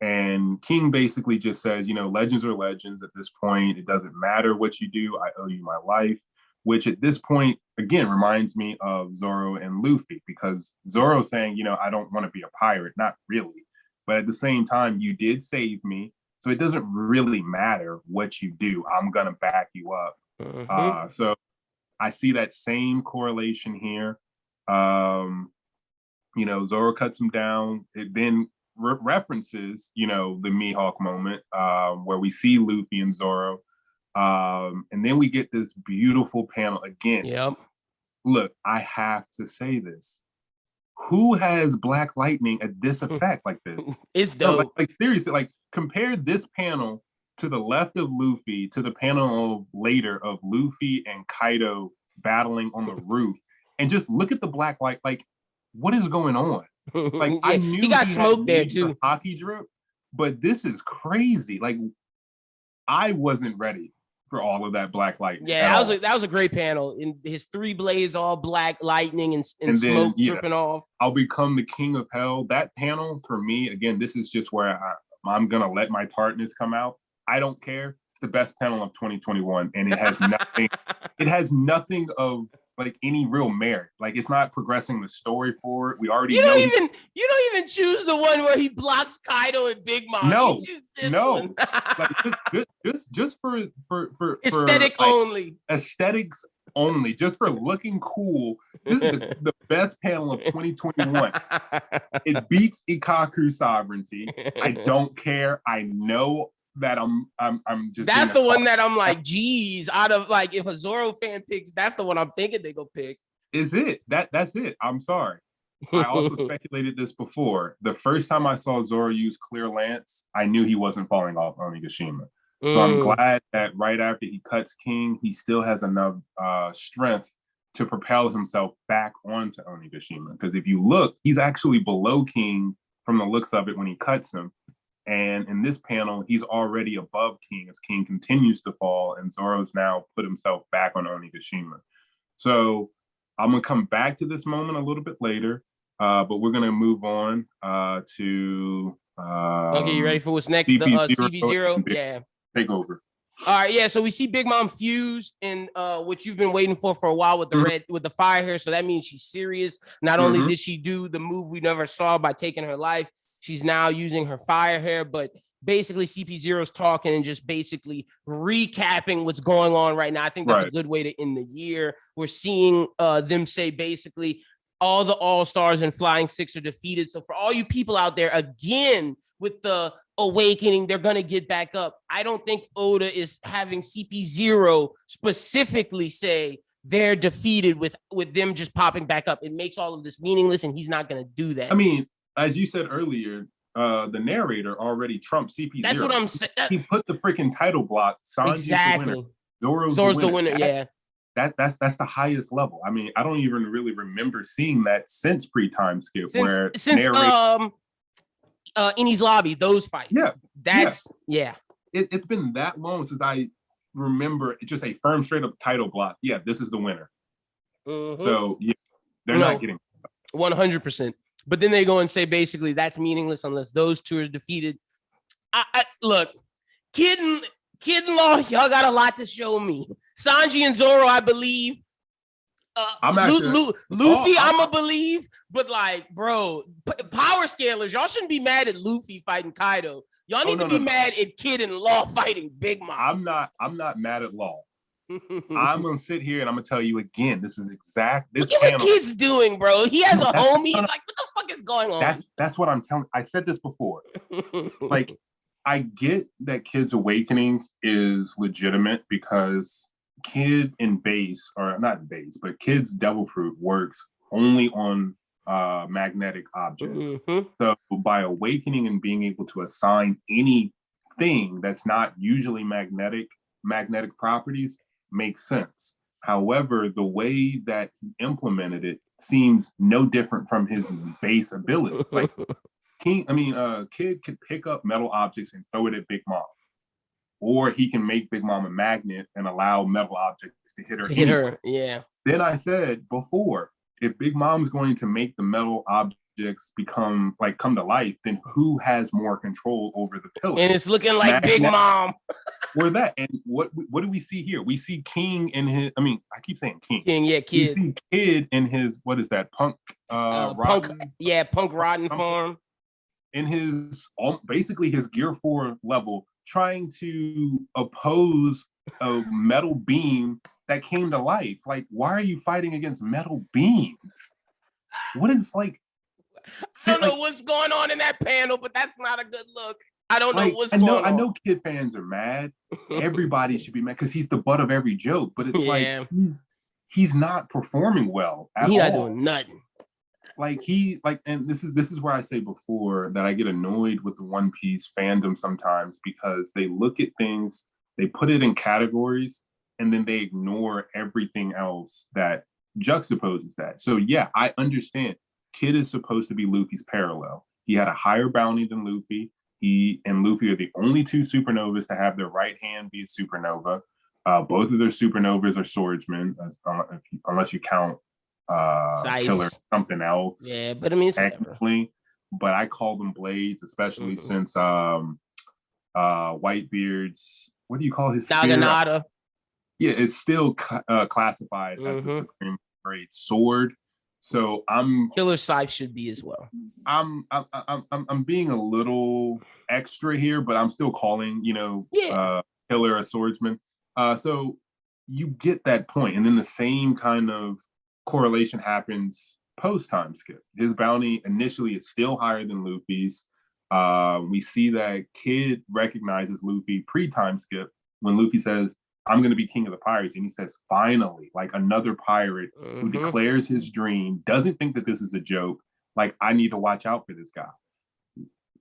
Speaker 2: And King basically just says, legends are legends at this point. It doesn't matter what you do. I owe you my life, which at this point, again, reminds me of Zoro and Luffy, because Zoro saying, I don't want to be a pirate. Not really. But at the same time, you did save me. So it doesn't really matter what you do. I'm going to back you up. So I see that same correlation here. Zoro cuts him down. It then references, the Mihawk moment where we see Luffy and Zoro. And then we get this beautiful panel again.
Speaker 1: Yep.
Speaker 2: Look, I have to say this. Who has Black Lightning at this effect like this?
Speaker 1: It's dope.
Speaker 2: No, like seriously, like compare this panel to the left of Luffy to the panel of later of Luffy and Kaido battling on the roof, and just look at the black light. Like, what is going on? Like, I knew
Speaker 1: he got smoked there too.
Speaker 2: Hockey drip, but this is crazy. Like, I wasn't ready for all of that black lightning.
Speaker 1: Yeah, that was a great panel. In his 3 blades, all black lightning and smoke dripping off.
Speaker 2: I'll become the king of hell. That panel for me, again, this is just where I'm gonna let my tartness come out. I don't care. It's the best panel of 2021, and it has nothing. It has nothing of like any real merit. Like, it's not progressing the story forward. We already
Speaker 1: you don't even choose the one where he blocks Kaido and Big Mom.
Speaker 2: No,
Speaker 1: you choose this
Speaker 2: no.
Speaker 1: one.
Speaker 2: Like, just for
Speaker 1: aesthetic only.
Speaker 2: Aesthetics only. Just for looking cool. This is the best panel of 2021. It beats Ikaku sovereignty. I don't care. I know that I'm just.
Speaker 1: That's the one that I'm like, geez, out of like, if a Zorro fan picks, that's the one I'm thinking they go pick.
Speaker 2: Is it? That's it. I'm sorry. I also speculated this before. The first time I saw Zoro use Clear Lance, I knew he wasn't falling off Onigashima. So I'm glad that right after he cuts King, he still has enough strength to propel himself back onto Onigashima. Because if you look, he's actually below King from the looks of it when he cuts him. And in this panel, he's already above King as King continues to fall, and Zoro's now put himself back on Onigashima. So I'm going to come back to this moment a little bit later, but we're going to move on to...
Speaker 1: okay, you ready for what's next? CP0? Yeah.
Speaker 2: Take over.
Speaker 1: All right, yeah. So we see Big Mom fused in what you've been waiting for a while with the with the fire hair. So that means she's serious. Not only did she do the move we never saw by taking her life, she's now using her fire hair, but basically CP0's talking and just basically recapping what's going on right now. I think that's a good way to end the year. We're seeing them say basically all the All-Stars and Flying Six are defeated. So for all you people out there, again, with the awakening, they're going to get back up. I don't think Oda is having CP0 specifically say they're defeated with them just popping back up. It makes all of this meaningless, and he's not going to do that.
Speaker 2: I mean, as you said earlier, the narrator already trumped CP0.
Speaker 1: That's what I'm saying.
Speaker 2: He put the freaking title block. Sanji's
Speaker 1: exactly.
Speaker 2: the winner.
Speaker 1: Zoro's the winner. Yeah.
Speaker 2: That's the highest level. I mean, I don't even really remember seeing that since pre-time skip since
Speaker 1: Eni's Lobby, those fights.
Speaker 2: Yeah.
Speaker 1: That's
Speaker 2: It's been that long since I remember just a firm straight up title block. Yeah, this is the winner. So yeah, they're not getting
Speaker 1: 100%. But then they go and say basically that's meaningless unless those two are defeated. I look, Kid and Law, y'all got a lot to show me. Sanji and Zoro, I believe. Luffy, I'ma believe, but like, bro, power scalers, y'all shouldn't be mad at Luffy fighting Kaido. Y'all need to be mad at Kid and Law fighting Big Mom.
Speaker 2: I'm not mad at Law. I'm gonna sit here and I'm gonna tell you again. This is exact. This
Speaker 1: Look at what Kid's doing, bro. He has a homie. Like, what the fuck is going on?
Speaker 2: That's what I'm telling. I said this before. Like, I get that Kid's awakening is legitimate because Kid in base, or not base, but Kid's devil fruit works only on magnetic objects. So by awakening and being able to assign anything that's not usually magnetic properties makes sense. However, the way that he implemented it seems no different from his base abilities. Like Kid could pick up metal objects and throw it at Big Mom. Or he can make Big Mom a magnet and allow metal objects to hit her.
Speaker 1: Yeah.
Speaker 2: Then I said before, if Big Mom's going to make the metal objects come to life, then who has more control over the pillar?
Speaker 1: And it's looking like Big Mom.
Speaker 2: Or that. And what do we see here? We see King in his, I keep saying King.
Speaker 1: Kid.
Speaker 2: We see Kid in his, what is that, punk rotten
Speaker 1: form.
Speaker 2: In his, basically his Gear 4 level trying to oppose a metal beam that came to life. Like, why are you fighting against metal beams? What is like?
Speaker 1: I don't know what's going on in that panel, but that's not a good look. I don't know what's
Speaker 2: going
Speaker 1: on.
Speaker 2: I know kid fans are mad. Everybody should be mad because he's the butt of every joke. But it's like he's not performing well at all.
Speaker 1: He's not doing nothing.
Speaker 2: And this is where I say before that I get annoyed with the One Piece fandom sometimes because they look at things, they put it in categories, and then they ignore everything else that juxtaposes that. So yeah, I understand. Kid is supposed to be Luffy's parallel. He had a higher bounty than Luffy. He and Luffy are the only two supernovas to have their right hand be a supernova. Both of their supernovas are swordsmen, unless you count Killer something else.
Speaker 1: Yeah, but I mean, it's
Speaker 2: technically, but I call them blades, especially since Whitebeard's, what do you call his
Speaker 1: Naginata?
Speaker 2: Yeah, it's still classified as the supreme grade sword. So
Speaker 1: Killer Scythe should be as well.
Speaker 2: I'm being a little extra here, but I'm still calling Killer a swordsman. So you get that point, and then the same kind of correlation happens post time skip. His bounty initially is still higher than Luffy's. We see that Kid recognizes Luffy pre time skip when Luffy says, "I'm going to be king of the pirates," and he says, "Finally!" Like another pirate who declares his dream, doesn't think that this is a joke. Like, I need to watch out for this guy.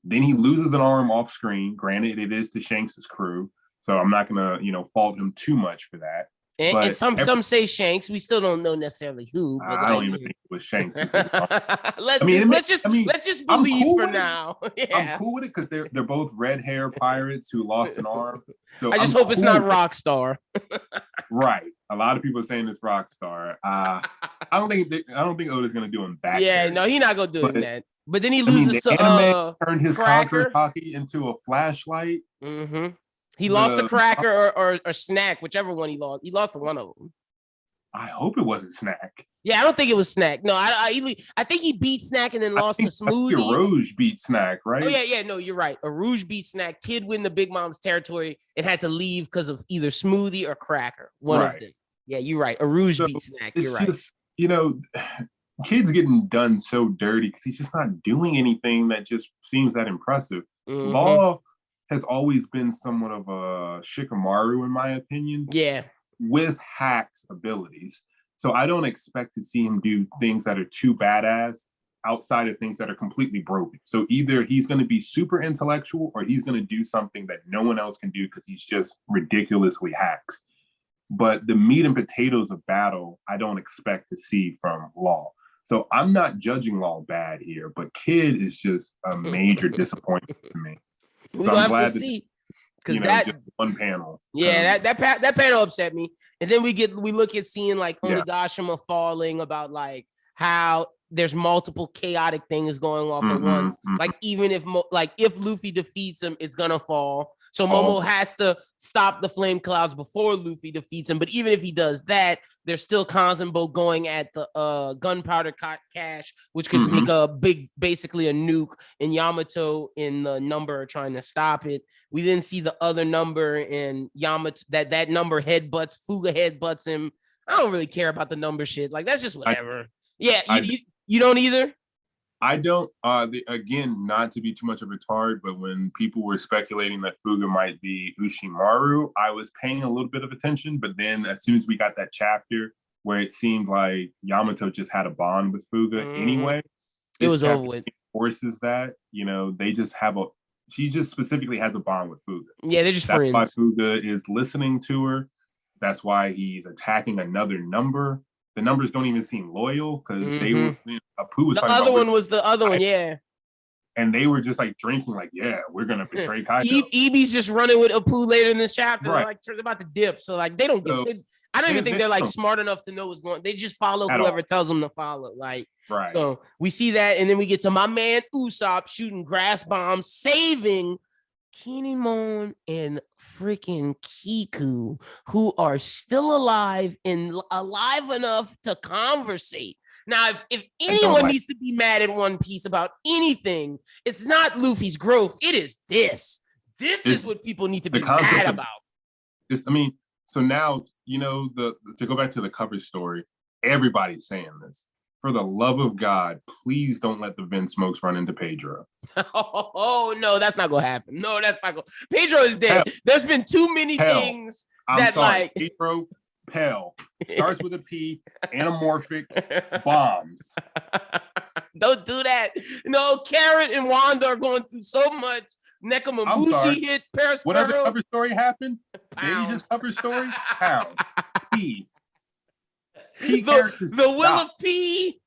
Speaker 2: Then he loses an arm off screen. Granted, it is to Shanks's crew, so I'm not going to fault him too much for that.
Speaker 1: And some say Shanks. We still don't know necessarily who. But
Speaker 2: I don't even think it was Shanks.
Speaker 1: let's just believe cool for now.
Speaker 2: I'm cool with it because they're both red hair pirates who lost an arm. So
Speaker 1: I just hope it's not Rockstar.
Speaker 2: Right. A lot of people are saying it's Rockstar. I don't think Oda's gonna do him back.
Speaker 1: Yeah, no, he's not gonna do it that. But then he loses
Speaker 2: the
Speaker 1: to
Speaker 2: anime turned his
Speaker 1: Cracker
Speaker 2: hockey into a flashlight.
Speaker 1: He lost to Cracker or Snack, whichever one he lost. He lost to one of them.
Speaker 2: I hope it wasn't Snack.
Speaker 1: Yeah, I don't think it was Snack. No, I think he beat Snack and then lost to Smoothie.
Speaker 2: Rouge beat Snack, right?
Speaker 1: Oh yeah. No, you're right. Rouge beat Snack. Kid win the Big Mom's territory and had to leave because of either Smoothie or Cracker. One of them. Yeah, you're right. Rouge beat Snack. You're right.
Speaker 2: Just, Kid's getting done so dirty because he's just not doing anything that just seems that impressive. Law has always been somewhat of a Shikamaru, in my opinion.
Speaker 1: Yeah.
Speaker 2: With Hack's abilities. So I don't expect to see him do things that are too badass outside of things that are completely broken. So either he's going to be super intellectual or he's going to do something that no one else can do because he's just ridiculously Hacks. But the meat and potatoes of battle, I don't expect to see from Law. So I'm not judging Law bad here, but Kid is just a major disappointment to me.
Speaker 1: We're going to have to see. Because that
Speaker 2: just one panel.
Speaker 1: Yeah, that panel upset me. And then we look at seeing like Onigashima falling, about like how there's multiple chaotic things going off at once. Like even if Luffy defeats him, it's gonna fall. So Momo has to stop the flame clouds before Luffy defeats him. But even if he does that, there's still Kanzenbo going at the gunpowder cache, which could make basically a nuke, and Yamato in the number trying to stop it. We then see the other number in Yamato, that number headbutts, Fuga headbutts him. I don't really care about the number shit. Like, that's just whatever. You don't either?
Speaker 2: I don't, again, not to be too much of a retard, but when people were speculating that Fuga might be Ushimaru, I was paying a little bit of attention. But then as soon as we got that chapter where it seemed like Yamato just had a bond with Fuga anyway,
Speaker 1: it was over with.
Speaker 2: Forces that, she just specifically has a bond with Fuga.
Speaker 1: Yeah, they're just friends.
Speaker 2: That's why Fuga is listening to her. That's why he's attacking another number. The numbers don't even seem loyal because they were. Apu was
Speaker 1: the other one was the other one, yeah.
Speaker 2: And they were just like drinking, like, yeah, we're gonna betray Kaido.
Speaker 1: Ebi's just running with Apu later in this chapter. Right. They're about to dip, so like they don't get. I don't even think they're like smart enough to know what's going on. They just follow whoever tells them to follow. Like, so we see that, and then we get to my man Usopp shooting grass bombs, saving Kinemon and freaking Kiku, who are still alive and alive enough to conversate. Now, if anyone needs to be mad at One Piece about anything, it's not Luffy's growth. It is this. This is what people need to be mad about.
Speaker 2: So now, to go back to the cover story, everybody's saying this. For the love of God, please don't let the Vin Smokes run into Pedro.
Speaker 1: Oh, no, that's not going to happen. No, that's not going to. Pedro is dead. There's been too many things
Speaker 2: Pedro, Pell. Starts with a P, anamorphic, bombs.
Speaker 1: Don't do that. No, Carrot and Wanda are going through so much. Nekamamushi hit Paris.
Speaker 2: What other cover story happened? Daisy's cover story? Pound. P.
Speaker 1: The Will of P.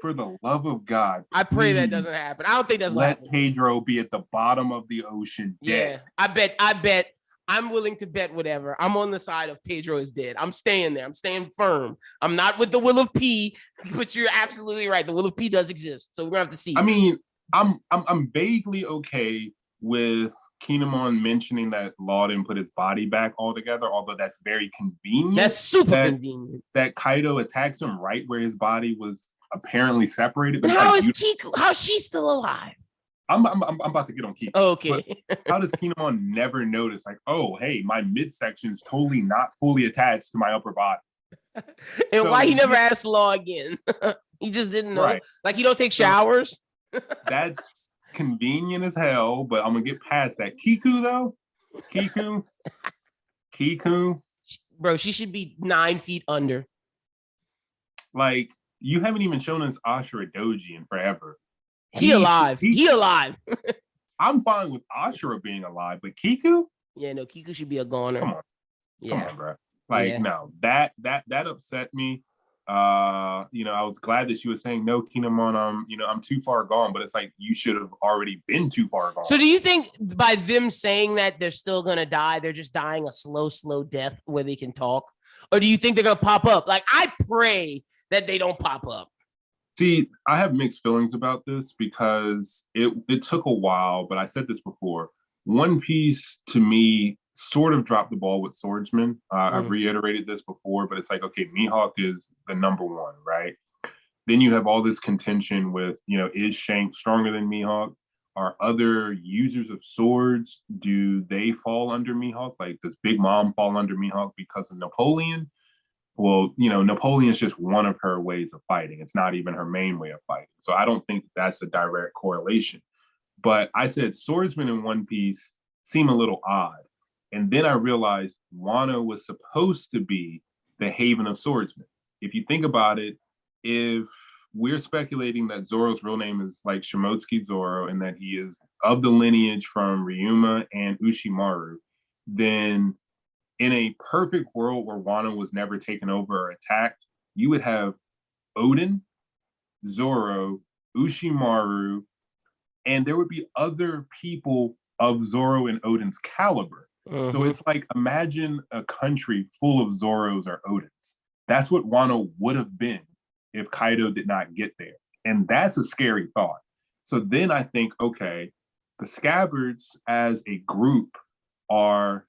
Speaker 2: For the love of God,
Speaker 1: I pray that doesn't happen. I don't think that's what happened.
Speaker 2: Let Pedro be at the bottom of the ocean dead.
Speaker 1: Yeah, I bet. I'm willing to bet whatever. I'm on the side of Pedro is dead. I'm staying there. I'm staying firm. I'm not with the Will of P, but you're absolutely right. The Will of P does exist, so we're gonna have to see.
Speaker 2: I mean, I'm vaguely okay with Kinemon mentioning that Law didn't put his body back altogether, although that's very convenient.
Speaker 1: That's super convenient.
Speaker 2: That Kaido attacks him right where his body was apparently separated.
Speaker 1: But how is Kiku? How's she still alive?
Speaker 2: I'm about to get on Kiku.
Speaker 1: Okay.
Speaker 2: How does Kinemon never notice? Like, oh, hey, my midsection is totally not fully attached to my upper body.
Speaker 1: And why he never asked Law again? He just didn't know. Right. Like he don't take showers.
Speaker 2: That's convenient as hell, but I'm gonna get past that. Kiku though, Kiku,
Speaker 1: bro, she should be 9 feet under.
Speaker 2: Like you haven't even shown us Ashura Doji in forever.
Speaker 1: He alive. He alive.
Speaker 2: I'm fine with Ashura being alive, but Kiku?
Speaker 1: Yeah, no, Kiku should be a goner.
Speaker 2: Come on, bro. Like no, that upset me. I was glad that she was saying no, Kinemon, I'm too far gone, but it's like you should have already been too far gone.
Speaker 1: So do you think by them saying that they're still gonna die, they're just dying a slow death where they can talk? Or do you think they're gonna pop up? Like I pray that they don't pop up.
Speaker 2: See, I have mixed feelings about this because it took a while, but I said this before. One Piece to me sort of dropped the ball with swordsman. I've reiterated this before, but it's like, okay, Mihawk is the number one, right? Then you have all this contention with, is Shanks stronger than Mihawk? Are other users of swords, do they fall under Mihawk? Like, does Big Mom fall under Mihawk because of Napoleon? Well, Napoleon's just one of her ways of fighting. It's not even her main way of fighting. So I don't think that's a direct correlation. But I said swordsman in One Piece seem a little odd. And then I realized Wano was supposed to be the haven of swordsmen. If you think about it, if we're speculating that Zoro's real name is like Shimotsuki Zoro and that he is of the lineage from Ryuma and Ushimaru, then in a perfect world where Wano was never taken over or attacked, you would have Oden, Zoro, Ushimaru, and there would be other people of Zoro and Oden's caliber. So it's like, imagine a country full of Zoros or Odins. That's what Wano would have been if Kaido did not get there. And that's a scary thought. So then I think, okay, the Scabbards as a group are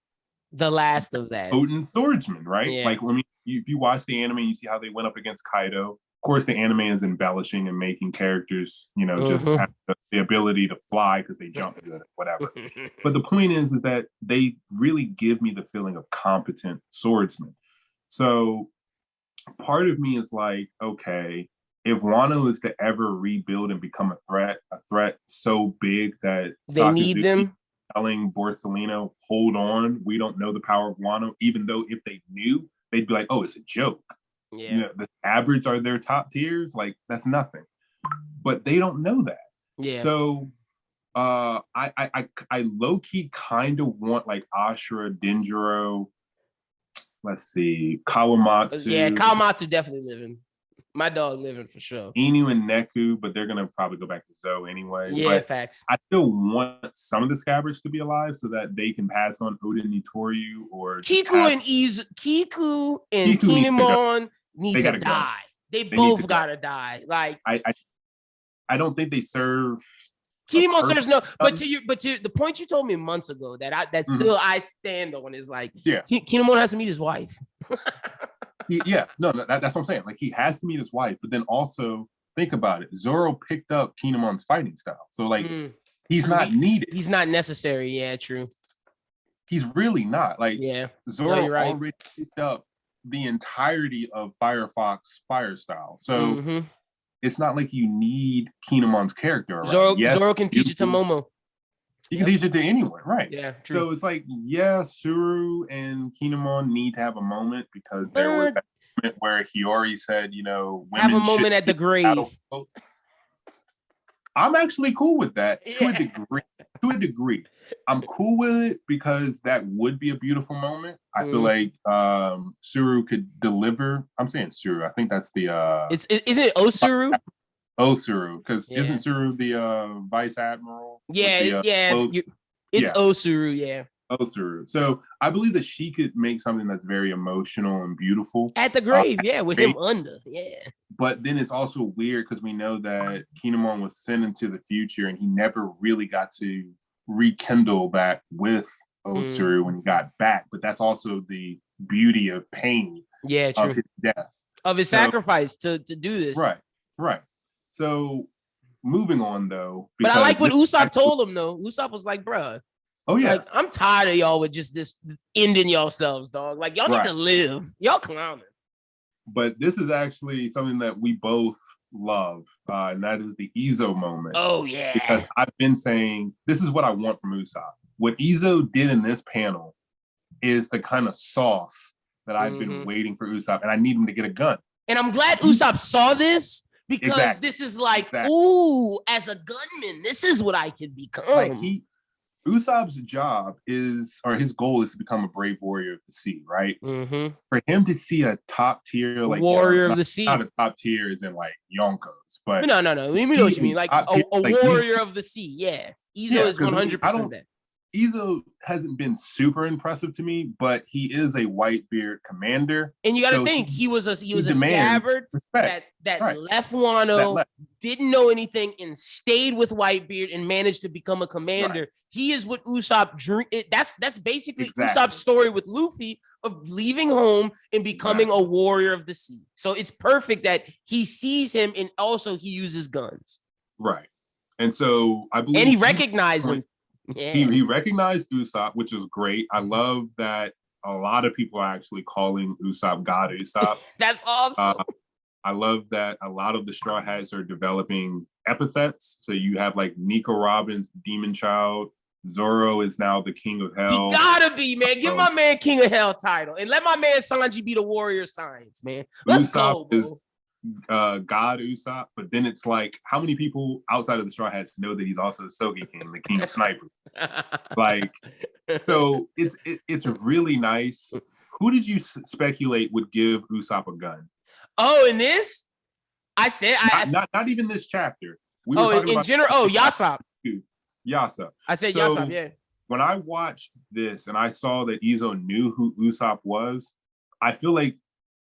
Speaker 1: the last of that.
Speaker 2: Odin swordsmen, right?
Speaker 1: Yeah.
Speaker 2: Like, if you watch the anime, you see how they went up against Kaido. Of course, the anime is embellishing and making characters, just have the ability to fly because they jump good, whatever. But the point is that they really give me the feeling of competent swordsmen. So part of me is like, okay, if Wano is to ever rebuild and become a threat so big that
Speaker 1: they need them,
Speaker 2: telling Borsellino, hold on, we don't know the power of Wano, even though if they knew, they'd be like, oh, it's a joke.
Speaker 1: Yeah,
Speaker 2: the Scabbards are their top tiers. Like, that's nothing. But they don't know that.
Speaker 1: Yeah.
Speaker 2: So I low-key kind of want like Ashura, Denjiro, let's see, Kawamatsu.
Speaker 1: Yeah, Kawamatsu definitely living. My dog living for sure.
Speaker 2: Inu and Neku, but they're gonna probably go back to Zoe anyway.
Speaker 1: Yeah,
Speaker 2: but
Speaker 1: facts.
Speaker 2: I still want some of the Scabbards to be alive so that they can pass on Oden Nitoryu or
Speaker 1: Kiku and Kinemon need to die. They both gotta die. Like
Speaker 2: I don't think they serve.
Speaker 1: Kinemon serves no, but to the point you told me months ago that still I stand on is like,
Speaker 2: yeah,
Speaker 1: Kinemon has to meet his wife.
Speaker 2: That's what I'm saying. Like, he has to meet his wife, but then also think about it. Zoro picked up Kinemon's fighting style, so like He's not needed.
Speaker 1: He's not necessary. Yeah, true.
Speaker 2: He's really not. Like, Zoro
Speaker 1: right.
Speaker 2: already picked up the entirety of Firefox fire style. So it's not like you need Kinemon's character around.
Speaker 1: Zoro can teach it to Momo.
Speaker 2: You can teach it to anyone, right?
Speaker 1: Yeah, true.
Speaker 2: So it's like, Suru and Kinemon need to have a moment because there was that moment where Hiyori said, women
Speaker 1: have a moment at the grave.
Speaker 2: I'm actually cool with that to a degree. To a degree, I'm cool with it because that would be a beautiful moment. I feel like Suru could deliver. I'm saying Suru. I think that's the.
Speaker 1: Isn't it Osuru?
Speaker 2: Osuru, because isn't Suru the vice admiral?
Speaker 1: Yeah, it's Osuru. Yeah.
Speaker 2: Osuru. So I believe that she could make something that's very emotional and beautiful
Speaker 1: at the grave. With him under. Yeah.
Speaker 2: But then it's also weird because we know that Kinemon was sent into the future and he never really got to rekindle that with Osuru when he got back. But that's also the beauty of pain of his death. Of his
Speaker 1: sacrifice to do this.
Speaker 2: Right. So moving on though.
Speaker 1: But I like what Usopp told him though. Usopp was like, bruh.
Speaker 2: Oh yeah.
Speaker 1: Like, I'm tired of y'all with just this ending yourselves, dog. Like, y'all need to live. Y'all clowning.
Speaker 2: But this is actually something that we both love, and that is the Izo moment.
Speaker 1: Oh yeah.
Speaker 2: Because I've been saying this is what I want from Usopp. What Izo did in this panel is the kind of sauce that I've been waiting for Usopp, and I need him to get a gun.
Speaker 1: And I'm glad Usopp saw this because this is like, ooh, as a gunman, this is what I could become.
Speaker 2: Like Usopp's job or his goal is to become a brave warrior of the sea, right? For him to see a top tier, like
Speaker 1: warrior of the sea,
Speaker 2: not a top tier is in like Yonkos, but
Speaker 1: no. We know what you mean, like a warrior of the sea. Yeah, Izo is 100% that.
Speaker 2: Izo hasn't been super impressive to me, but he is a Whitebeard commander.
Speaker 1: And you got to think he was a scabbard that left Wano, didn't know anything, and stayed with Whitebeard and managed to become a commander. Right. He is what Usopp dream. That's basically Usopp's story with Luffy of leaving home and becoming a warrior of the sea. So it's perfect that he sees him and also he uses guns.
Speaker 2: Right. And so I believe,
Speaker 1: and he recognized him.
Speaker 2: Yeah. He recognized Usopp, which is great. I love that a lot of people are actually calling Usopp God Usopp.
Speaker 1: That's awesome.
Speaker 2: I love that a lot of the Straw Hats are developing epithets. So you have like Nico Robbins, Demon Child. Zoro is now the King of Hell.
Speaker 1: He gotta be, man. Give my man King of Hell title. And let my man Sanji be the Warrior Science, man. Let's go, bro.
Speaker 2: God Usopp, but then it's like, how many people outside of the Straw Hats know that he's also the Sogi King, the King of Snipers? Like, so it's really nice. Who did you speculate would give Usopp a gun?
Speaker 1: Oh, in this, I said
Speaker 2: not even this chapter.
Speaker 1: In general. Oh, Yasopp.
Speaker 2: Yasopp.
Speaker 1: I said Yasopp. Yeah.
Speaker 2: When I watched this and I saw that Izo knew who Usopp was, I feel like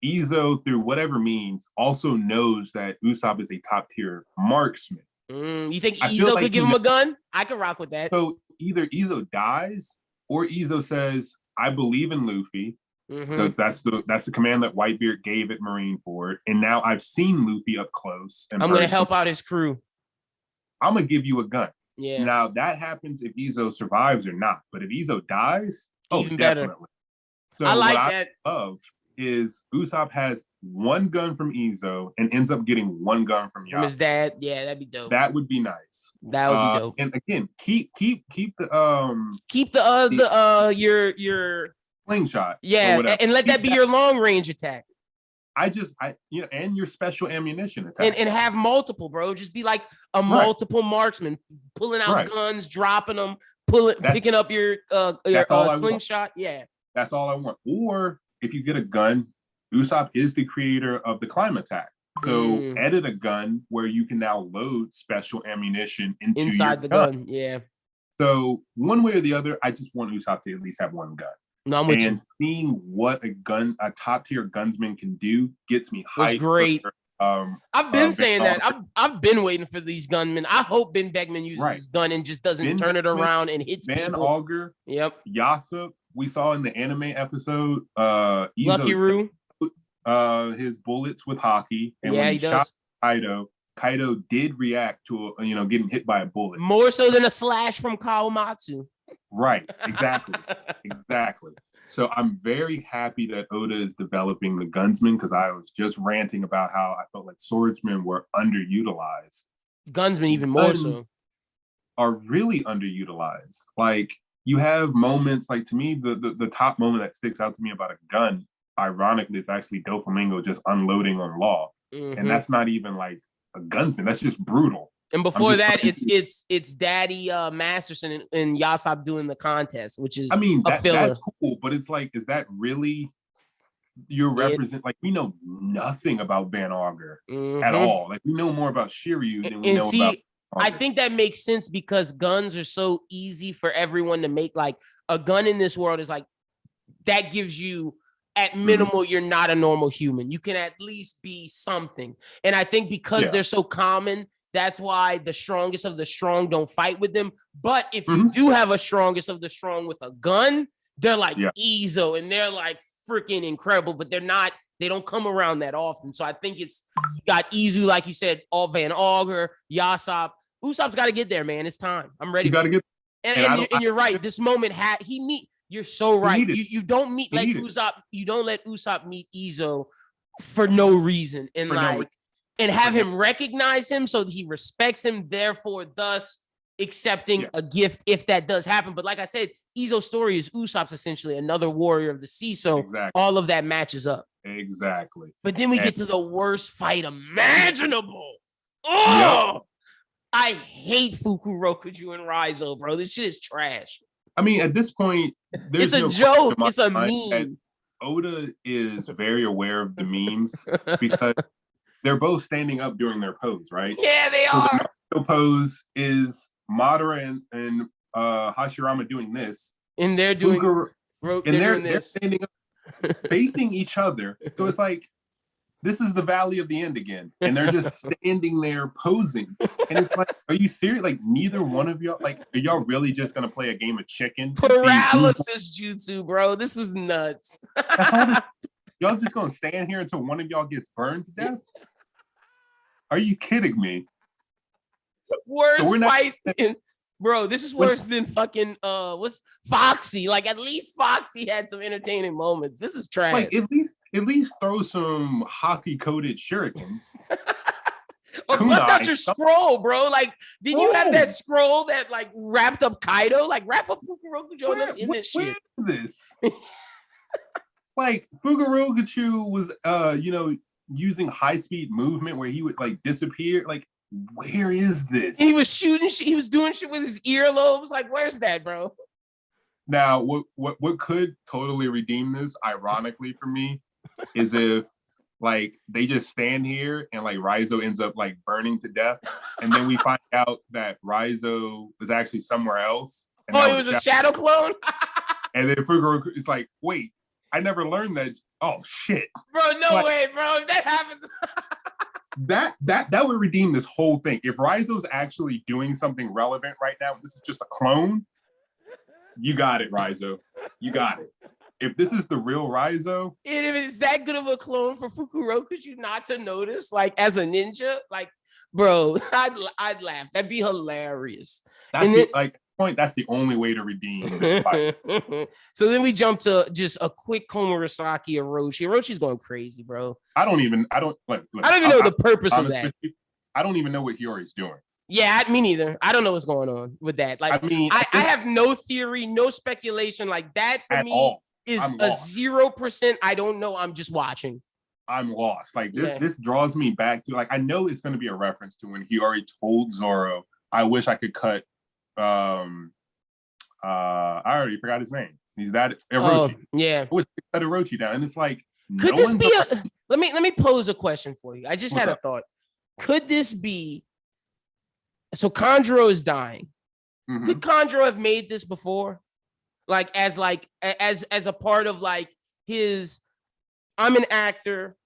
Speaker 2: Izo, through whatever means, also knows that Usopp is a top tier marksman.
Speaker 1: You think Izo could give him a gun? I could rock with that.
Speaker 2: So either Izo dies or Izo says, "I believe in Luffy," because that's the command that Whitebeard gave at Marineford, and now I've seen Luffy up close.
Speaker 1: I'm going to help out his crew.
Speaker 2: I'm going to give you a gun.
Speaker 1: Yeah.
Speaker 2: Now that happens if Izo survives or not, but if Izo dies,
Speaker 1: even better.
Speaker 2: So
Speaker 1: I like
Speaker 2: what
Speaker 1: that.
Speaker 2: I love is Usopp has one gun from Izo and ends up getting one gun from Yasopp.
Speaker 1: From his dad. Yeah, that'd be dope.
Speaker 2: That would be nice.
Speaker 1: That would be dope.
Speaker 2: And again, keep
Speaker 1: your
Speaker 2: slingshot.
Speaker 1: Yeah, and let that be your long range attack.
Speaker 2: And your special ammunition attack.
Speaker 1: And have multiple, bro. Just be like a multiple marksman, pulling out guns, dropping them, picking up your slingshot. Yeah.
Speaker 2: That's all I want. Or if you get a gun, Usopp is the creator of the climb attack. So edit a gun where you can now load special ammunition inside the gun.
Speaker 1: Yeah.
Speaker 2: So one way or the other, I just want Usopp to at least have one gun.
Speaker 1: No, I'm with you.
Speaker 2: And seeing what a top tier gunsman can do gets me hyped.
Speaker 1: It's great. I've been saying that. I've been waiting for these gunmen. I hope Ben Beckman uses his gun and just doesn't turn it around and hits
Speaker 2: Van
Speaker 1: people.
Speaker 2: Auger.
Speaker 1: Yep.
Speaker 2: Yasopp. We saw in the anime episode. Izo,
Speaker 1: Lucky Roo.
Speaker 2: His bullets with hockey, and
Speaker 1: yeah,
Speaker 2: when he shot Kaido, Kaido did react to getting hit by a bullet.
Speaker 1: More so than a slash from Kawamatsu.
Speaker 2: Right, exactly. Exactly. So I'm very happy that Oda is developing the gunsmen, because I was just ranting about how I felt like swordsmen were underutilized.
Speaker 1: Gunsmen even more so.
Speaker 2: Are really underutilized. Like, you have moments, like, to me, the top moment that sticks out to me about a gun, ironically, it's actually Doflamingo just unloading on Law. Mm-hmm. And that's not even like a gunsman. That's just brutal.
Speaker 1: And before that, it's Daddy Masterson and Yasopp doing the contest, which is
Speaker 2: that's cool, but it's like, is that really your represent? Like, we know nothing about Van Auger at all. Like, we know more about Shiryu than we know about.
Speaker 1: I think that makes sense because guns are so easy for everyone to make. Like, a gun in this world is like, that gives you, at minimal, you're not a normal human. You can at least be something. And I think because they're so common, that's why the strongest of the strong don't fight with them. But if you do have a strongest of the strong with a gun, they're like Izo, and they're like freaking incredible, but they don't come around that often. So I think you got Izu, like you said, all Van Auger, Yasopp. Usopp's got to get there, man. It's time. I'm ready.
Speaker 2: You got to get.
Speaker 1: And you're right. This moment you're so right. You don't let Usopp. You don't let Usopp meet Izo for no reason, and and have him recognize him so that he respects him. Therefore, thus accepting a gift if that does happen. But like I said, Izo's story is Usopp's essentially another warrior of the sea. So all of that matches up.
Speaker 2: Exactly.
Speaker 1: But then we get to the worst fight imaginable. Oh, I hate Fukurokuju and Raizo, bro. This shit is trash.
Speaker 2: I mean, at this point,
Speaker 1: it's a joke. It's a meme.
Speaker 2: Oda is very aware of the memes because they're both standing up during their pose, right?
Speaker 1: Yeah, they are.
Speaker 2: The pose is Madara and Hashirama doing this.
Speaker 1: And they're doing
Speaker 2: they're standing up facing each other. So it's like, this is the Valley of the End again. And they're just standing there posing. And it's like, are you serious? Like, neither one of y'all, like, are y'all really just going to play a game of chicken?
Speaker 1: Paralysis jutsu, bro. This is nuts.
Speaker 2: That's all y'all just going to stand here until one of y'all gets burned to death? Are you kidding me?
Speaker 1: Worst fight bro, this is worse than fucking what's Foxy. Like, at least Foxy had some entertaining moments. This is trash.
Speaker 2: Like, at least throw some hockey-coated shurikens.
Speaker 1: Or bust out your scroll, bro. Like, didn't you have that scroll that like wrapped up Kaido? Like, wrap up Fukurokuju in this shit.
Speaker 2: Where is this? Like, Fukurokuju was using high-speed movement where he would like disappear. Like, where is this?
Speaker 1: He was shooting shit. He was doing shit with his earlobes. Like, where's that, bro?
Speaker 2: Now, what could totally redeem this, ironically for me, is if like they just stand here and like Raizo ends up like burning to death, and then we find out that Raizo is actually somewhere else.
Speaker 1: And it was a shadow clone.
Speaker 2: And then Fukurokuju is like, wait, I never learned that. Oh shit,
Speaker 1: bro! No way, bro! That happens.
Speaker 2: That would redeem this whole thing. If Raizo's actually doing something relevant right now, this is just a clone. You got it, Raizo. You got it. If this is the real Raizo,
Speaker 1: and if it's that good of a clone for Fukurokuju not to notice, like as a ninja, like, bro, I'd laugh. That'd be hilarious.
Speaker 2: That's that's the only way to redeem this fight.
Speaker 1: So then we jump to just a quick Komurasaki Orochi. Oroshi's going crazy, bro.
Speaker 2: I don't even know
Speaker 1: the purpose of that.
Speaker 2: I don't even know what Hiyori's doing.
Speaker 1: Yeah, me neither. I don't know what's going on with that. Like, I have no theory, no speculation. Like, that for me is a 0%. I don't know. I'm just watching.
Speaker 2: I'm lost. Like, this draws me back to, like, I know it's going to be a reference to when Hiyori told Zoro, I wish I could cut I already forgot his name. He's that Orochi.
Speaker 1: Yeah.
Speaker 2: I wish I could cut Orochi down. And it's like,
Speaker 1: could this be let me pose a question for you. I just had a thought. Could this be, so Kanjuro is dying. Mm-hmm. Could Kanjuro have made this before? Like, as a part of like his, I'm an actor,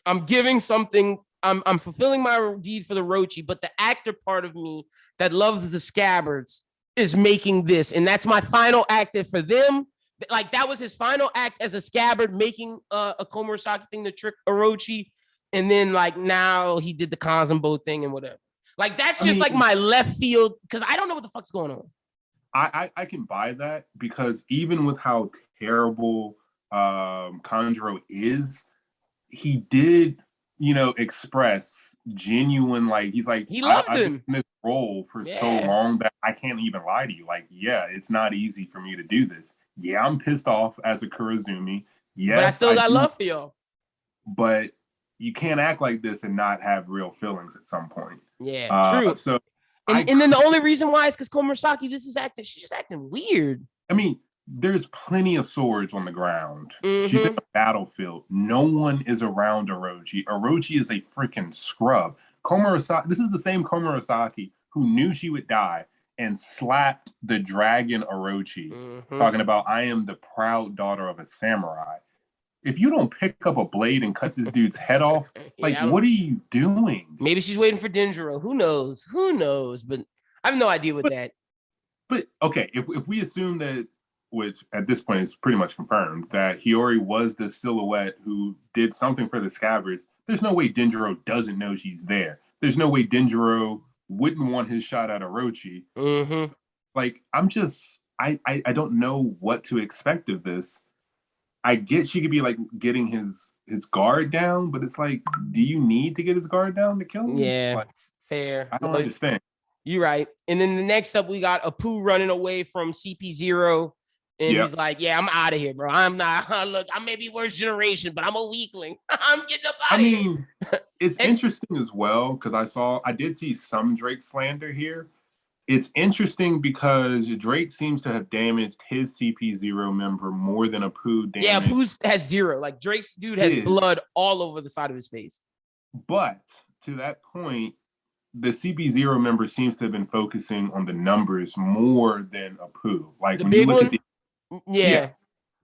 Speaker 1: I'm giving something, I'm fulfilling my deed for the Rochi, but the actor part of me that loves the scabbards is making this, and that's my final act for them. Like, that was his final act as a scabbard, making a Komurasaki thing to trick Orochi, and then like now he did the Kazumbo thing and whatever. Like that's just like
Speaker 2: mean,
Speaker 1: my left field because I don't know what the fuck's going on.
Speaker 2: I can buy that because even with how terrible Kanjuro is, he did, express genuine, like, he's like,
Speaker 1: He loved
Speaker 2: I've been
Speaker 1: him.
Speaker 2: in this role for so long that I can't even lie to you. Like, yeah, it's not easy for me to do this. Yeah, I'm pissed off as a Kurozumi. Yes,
Speaker 1: But I still got
Speaker 2: do,
Speaker 1: love for y'all.
Speaker 2: but you can't act like this and not have real feelings at some point.
Speaker 1: Yeah, true.
Speaker 2: So
Speaker 1: and then the only reason why is because Komurasaki, she's just acting weird.
Speaker 2: I mean, there's plenty of swords on the ground. She's in the battlefield. No one is around Orochi. Orochi is a freaking scrub. Komurasaki, this is the same Komurasaki who knew she would die and slapped the dragon Orochi, talking about, I am the proud daughter of a samurai. If you don't pick up a blade and cut this dude's head off, like, what are you doing?
Speaker 1: Maybe she's waiting for Denjiro. Who knows? Who knows? But I have no idea with that.
Speaker 2: But okay, if we assume that, which at this point is pretty much confirmed, that Hiyori was the silhouette who did something for the Scabbards, there's no way Denjiro doesn't know she's there. There's no way Denjiro wouldn't want his shot at Orochi. Like, I don't know what to expect of this. I get she could be like getting his guard down, but it's like, do you need to get his guard down to kill him?
Speaker 1: Yeah,
Speaker 2: like,
Speaker 1: fair.
Speaker 2: I don't understand.
Speaker 1: You're right. And then the next up, we got Apu running away from CP0. And he's like, yeah, I'm out of here, bro. I'm not, look, I may be worst generation, but I'm a weakling. I'm getting up out of here. I mean,
Speaker 2: it's interesting as well, because I did see some Drake slander here. It's interesting because Drake seems to have damaged his CP0 member more than Apu damaged.
Speaker 1: Yeah, Apu has 0. Like, Drake's dude has blood all over the side of his face. But
Speaker 2: to that point, the CP0 member seems to have been focusing on the numbers more than Apu. Like, when you look at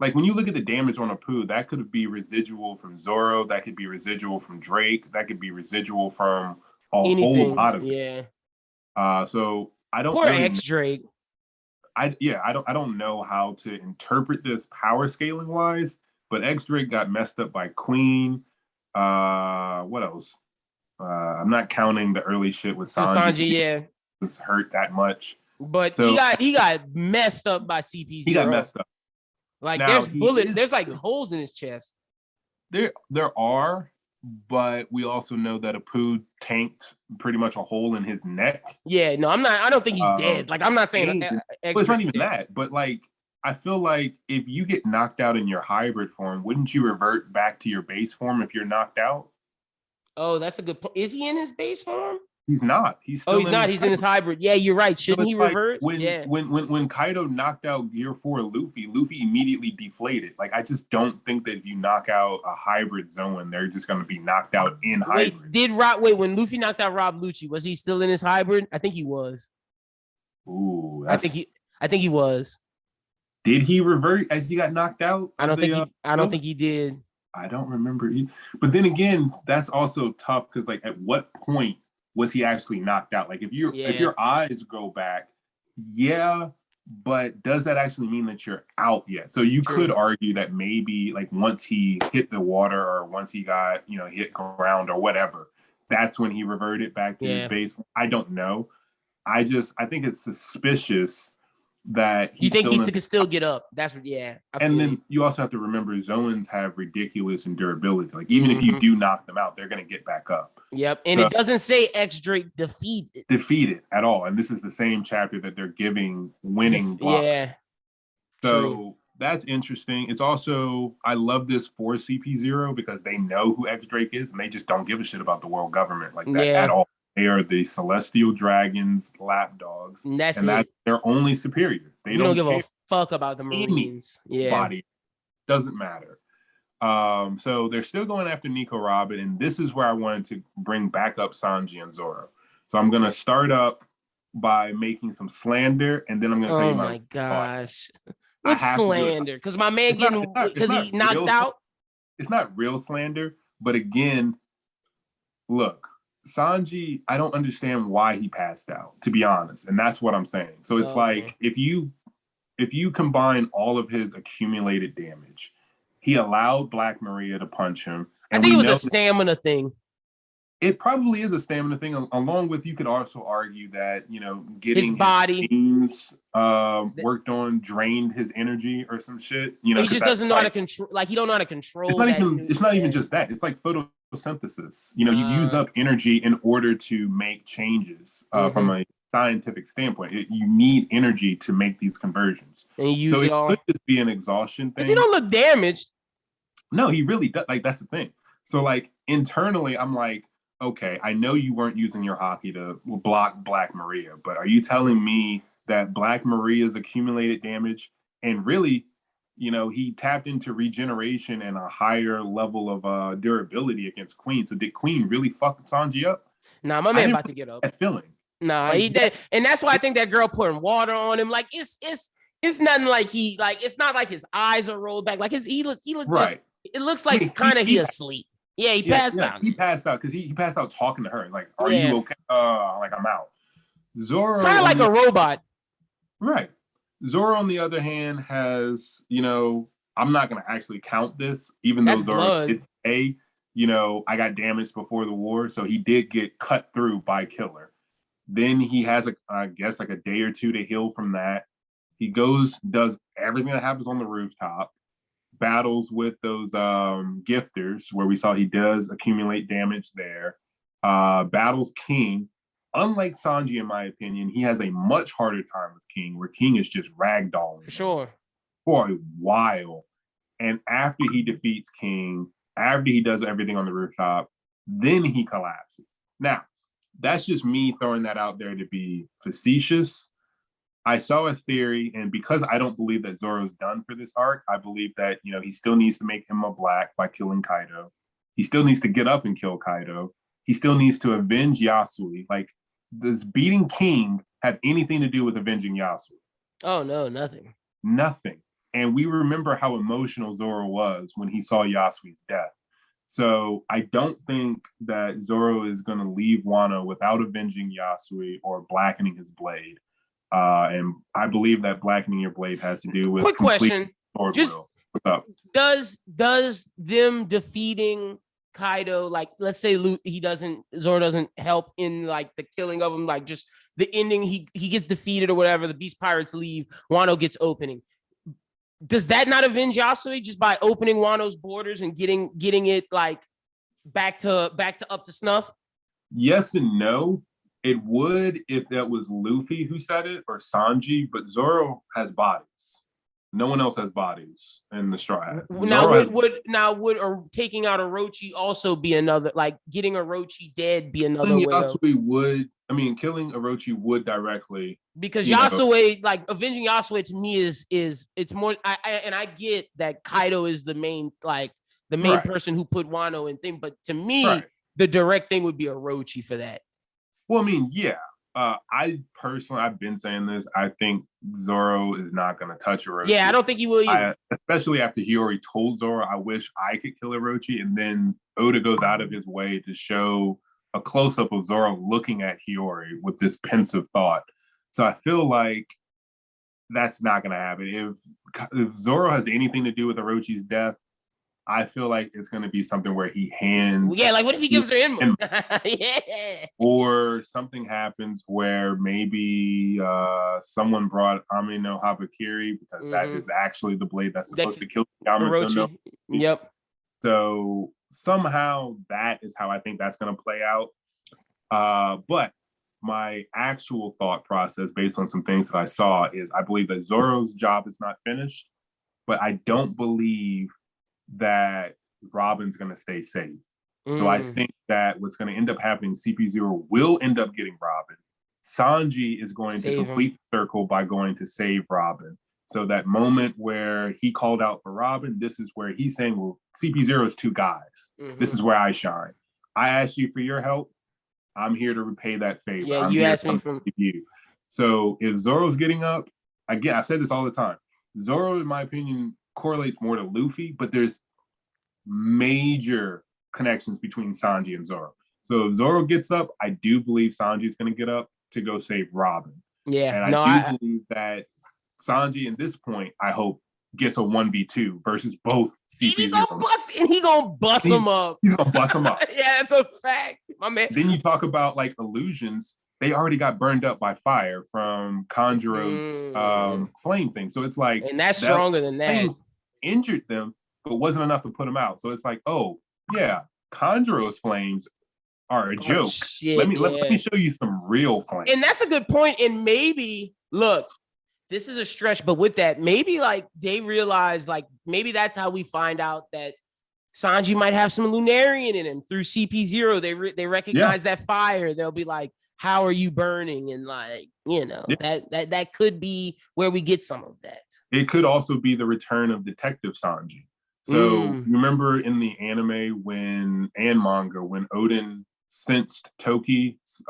Speaker 2: like when you look at the damage on Apu, that could be residual from Zoro, that could be residual from Drake, that could be residual from whole lot of it. So I don't.
Speaker 1: Poor X Drake.
Speaker 2: I don't know how to interpret this power scaling wise, but X Drake got messed up by Queen. What else? I'm not counting the early shit with Sanji.
Speaker 1: Yeah,
Speaker 2: was hurt that much,
Speaker 1: but so, he got messed up by CP0.
Speaker 2: He got messed up.
Speaker 1: Like, now, there's bullets. There's like holes in his chest.
Speaker 2: There are. But we also know that Apu tanked pretty much a hole in his neck.
Speaker 1: Yeah, no, I'm not. I don't think he's dead. Like, I'm not saying
Speaker 2: it's not even that. But like, I feel like if you get knocked out in your hybrid form, wouldn't you revert back to your base form if you're knocked out?
Speaker 1: Oh, that's a good point. Is he in his base form?
Speaker 2: He's not. He's
Speaker 1: not. He's in his hybrid. Yeah, you're right. Shouldn't he revert?
Speaker 2: When Kaido knocked out Gear 4 Luffy immediately deflated. Like, I just don't think that if you knock out a hybrid Zoan, they're just going to be knocked out in hybrid.
Speaker 1: When Luffy knocked out Rob Lucci, was he still in his hybrid? I think he was.
Speaker 2: Ooh,
Speaker 1: I think he was.
Speaker 2: Did he revert as he got knocked out?
Speaker 1: I don't think he did.
Speaker 2: I don't remember. But then again, that's also tough because, like, at what point was he actually knocked out? Like, if your eyes go back, but does that actually mean that you're out yet? So you could argue that maybe, like, once he hit the water or once he got, hit ground or whatever, that's when he reverted back to his base. I don't know. I think it's suspicious that
Speaker 1: he could still get up. That's what,
Speaker 2: and then you also have to remember Zoans have ridiculous endurability. Like, even if you do knock them out, they're going to get back up.
Speaker 1: Yep. And it doesn't say X Drake defeated
Speaker 2: at all. And this is the same chapter that they're giving winning blocks.
Speaker 1: Yeah.
Speaker 2: So that's interesting. It's also, I love this for CP0 because they know who X Drake is and they just don't give a shit about the world government like that at all. They are the celestial dragons, lapdogs, and that's they're only superior. They don't
Speaker 1: give a fuck about the Marines.
Speaker 2: Body doesn't matter. So they're still going after Nico Robin, and this is where I wanted to bring back up Sanji and Zoro. So I'm gonna start up by making some slander, and then I'm gonna tell you
Speaker 1: my gosh, what's slander? Because my man he knocked out.
Speaker 2: It's not real slander, but again, look. Sanji, I don't understand why he passed out, to be honest. And that's what I'm saying. So it's like, if you combine all of his accumulated damage, he allowed Black Maria to punch him.
Speaker 1: I think it was a stamina thing.
Speaker 2: It probably is a stamina thing. Along with, you could also argue that, getting
Speaker 1: His body,
Speaker 2: genes worked on drained his energy or some shit.
Speaker 1: he
Speaker 2: Because
Speaker 1: just
Speaker 2: that's
Speaker 1: doesn't know how to control. Like he don't know how to control.
Speaker 2: it's not even just that. It's like photosynthesis. You use up energy in order to make changes from a scientific standpoint. You need energy to make these conversions.
Speaker 1: And he used it all.
Speaker 2: Could just be an exhaustion thing.
Speaker 1: Because he don't look damaged.
Speaker 2: No, he really does. Like, that's the thing. So, like, internally, I'm like, okay, I know you weren't using your hockey to block Black Maria, but are you telling me that Black Maria's accumulated damage and really, he tapped into regeneration and a higher level of durability against Queen? So did Queen really fuck Sanji up?
Speaker 1: Nah, my man about to get up.
Speaker 2: That feeling.
Speaker 1: Nah, like, he did, and that's why I think that girl pouring water on him. Like it's nothing like it's not like his eyes are rolled back. Like he look right. Just, it looks like kind of he asleep. Yeah, he passed out.
Speaker 2: He passed out because he passed out talking to her. Like, are you okay? Like, I'm out. Zoro
Speaker 1: kind of like a robot.
Speaker 2: Right. Zoro, on the other hand, has, I'm not gonna actually count this, even though Zoro did say, I got damaged before the war, so he did get cut through by Killer. Then he has I guess like a day or two to heal from that. He goes, does everything that happens on the rooftop, battles with those gifters, where we saw he does accumulate damage there, battles King. Unlike Sanji, in my opinion, he has a much harder time with King, where King is just ragdolling for a while. And after he defeats King, after he does everything on the rooftop, then he collapses. Now, that's just me throwing that out there to be facetious. I saw a theory, and because I don't believe that Zoro's done for this arc, I believe that, he still needs to make him a Black by killing Kaido. He still needs to get up and kill Kaido. He still needs to avenge Yasui. Like, does beating King have anything to do with avenging Yasui?
Speaker 1: Oh, no, nothing.
Speaker 2: Nothing. And we remember how emotional Zoro was when he saw Yasui's death. So I don't think that Zoro is going to leave Wano without avenging Yasui or blackening his blade. And I believe that blackening your blade has to do with
Speaker 1: quick question. Just,
Speaker 2: what's up?
Speaker 1: Does them defeating Kaido, like, let's say Zoro doesn't help in like the killing of him, like just the ending, he gets defeated or whatever, the Beast Pirates leave, Wano gets opening. Does that not avenge Yasui just by opening Wano's borders and getting it like back to up to snuff?
Speaker 2: Yes and no. It would if that was Luffy who said it or Sanji, but Zoro has bodies. No one else has bodies in the Straw Hat.
Speaker 1: Would taking out Orochi also be another, like getting Orochi dead be another way?
Speaker 2: Yasui would. I mean, killing Orochi would directly,
Speaker 1: because Yasui, like avenging Yasui to me is it's more. I get that Kaido is the main person who put Wano in thing, but to me the direct thing would be Orochi for that.
Speaker 2: Well, I mean, yeah. I personally, I've been saying this. I think Zoro is not going to touch Orochi.
Speaker 1: Yeah, I don't think he will either.
Speaker 2: Especially after Hiyori told Zoro, I wish I could kill Orochi. And then Oda goes out of his way to show a close-up of Zoro looking at Hiyori with this pensive thought. So I feel like that's not going to happen. If Zoro has anything to do with Orochi's death, I feel like it's going to be something where he hands...
Speaker 1: Yeah, like what if he gives her Enma? Yeah.
Speaker 2: Or something happens where maybe someone brought Ame no Habakiri, because that is actually the blade that's supposed to kill Yamato no.
Speaker 1: Yep.
Speaker 2: So somehow that is how I think that's going to play out. But my actual thought process based on some things that I saw is I believe that Zoro's job is not finished, but I don't believe that Robin's going to stay safe. So I think that what's going to end up happening, CP0 will end up getting Robin. Sanji is going to complete the circle by going to save Robin. So that moment where he called out for Robin, this is where he's saying, well, CP0 is two guys. This is where I shine. I asked you for your help. I'm here to repay that favor.
Speaker 1: Yeah, you asked me for
Speaker 2: you. So if Zoro's getting up, again, I've said this all the time. Zoro, in my opinion, correlates more to Luffy, but there's major connections between Sanji and Zoro. So if Zoro gets up, I do believe Sanji's going to get up to go save Robin.
Speaker 1: Yeah,
Speaker 2: and I do believe that Sanji, at this point, I hope, gets a 1v2 versus both CP0.
Speaker 1: He gonna bust him up.
Speaker 2: He's gonna bust him up.
Speaker 1: Yeah, that's a fact. My man.
Speaker 2: Then you talk about like illusions. They already got burned up by fire from Conjuro's flame thing. So it's like,
Speaker 1: and that's stronger than that.
Speaker 2: Injured them, but wasn't enough to put them out. So it's like, oh yeah, Conjuro's flames are a joke.
Speaker 1: Shit,
Speaker 2: let me show you some real flames.
Speaker 1: And that's a good point. And maybe look, this is a stretch, but with that, maybe like they realize like maybe that's how we find out that Sanji might have some Lunarian in him through CP0. They recognize that fire. They'll be like, how are you burning? And like, you know, that could be where we get some of that.
Speaker 2: It could also be the return of Detective Sanji. So remember in the anime and manga, when Oden sensed Toki's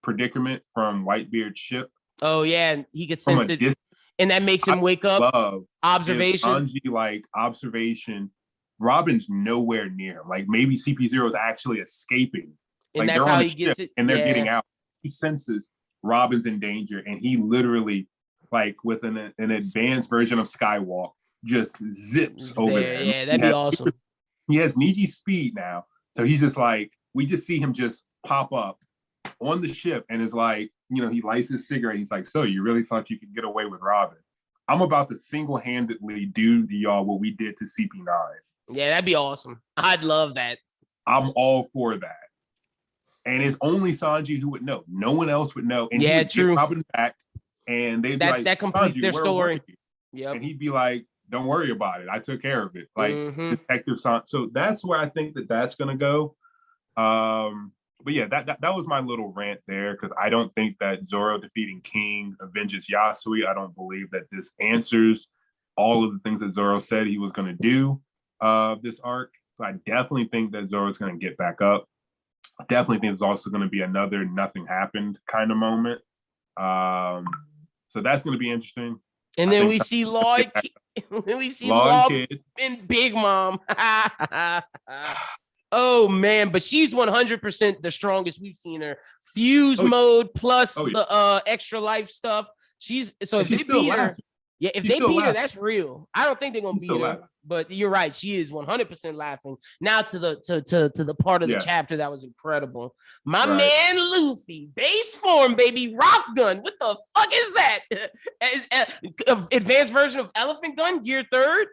Speaker 2: predicament from Whitebeard's ship.
Speaker 1: Oh yeah, and he could sense it, and that makes him wake up. Observation.
Speaker 2: Sanji, like observation. Robin's nowhere near him. Like maybe CP0 is actually escaping.
Speaker 1: And
Speaker 2: like
Speaker 1: that's how he gets it.
Speaker 2: And they're getting out. He senses Robin's in danger, and he literally, like with an advanced version of Skywalk, just zips over there.
Speaker 1: Yeah, that'd be awesome.
Speaker 2: He has Niji speed now, so he's just like, we just see him just pop up on the ship, and is like, you know, he lights his cigarette. He's like, so you really thought you could get away with Robin? I'm about to single-handedly do to y'all what we did to CP9.
Speaker 1: Yeah, that'd be awesome. I'd love that.
Speaker 2: I'm all for that. And it's only Sanji who would know. No one else would know. And he would get Robin back, and they'd be like,
Speaker 1: that completes their story.
Speaker 2: Yeah. And he'd be like, don't worry about it. I took care of it. Like Detective Sanji. So that's where I think that's going to go. But yeah, that was my little rant there, because I don't think that Zoro defeating King avenges Yasui. I don't believe that this answers all of the things that Zoro said he was going to do this arc. So I definitely think that Zoro's going to get back up. I definitely think there's also going to be another nothing happened kind of moment. So that's going to be interesting.
Speaker 1: And then we see Lloyd. Then we see Lloyd and Big Mom. Oh man, but she's 100% the strongest we've seen her. Fuse mode plus the extra life stuff. If they beat her, if they beat her, that's real. I don't think they're gonna beat her, but you're right. She is 100% laughing. Now to the part of the chapter that was incredible. My man Luffy, base form, baby, rock gun. What the fuck is that? Advanced version of elephant gun, gear 3rd.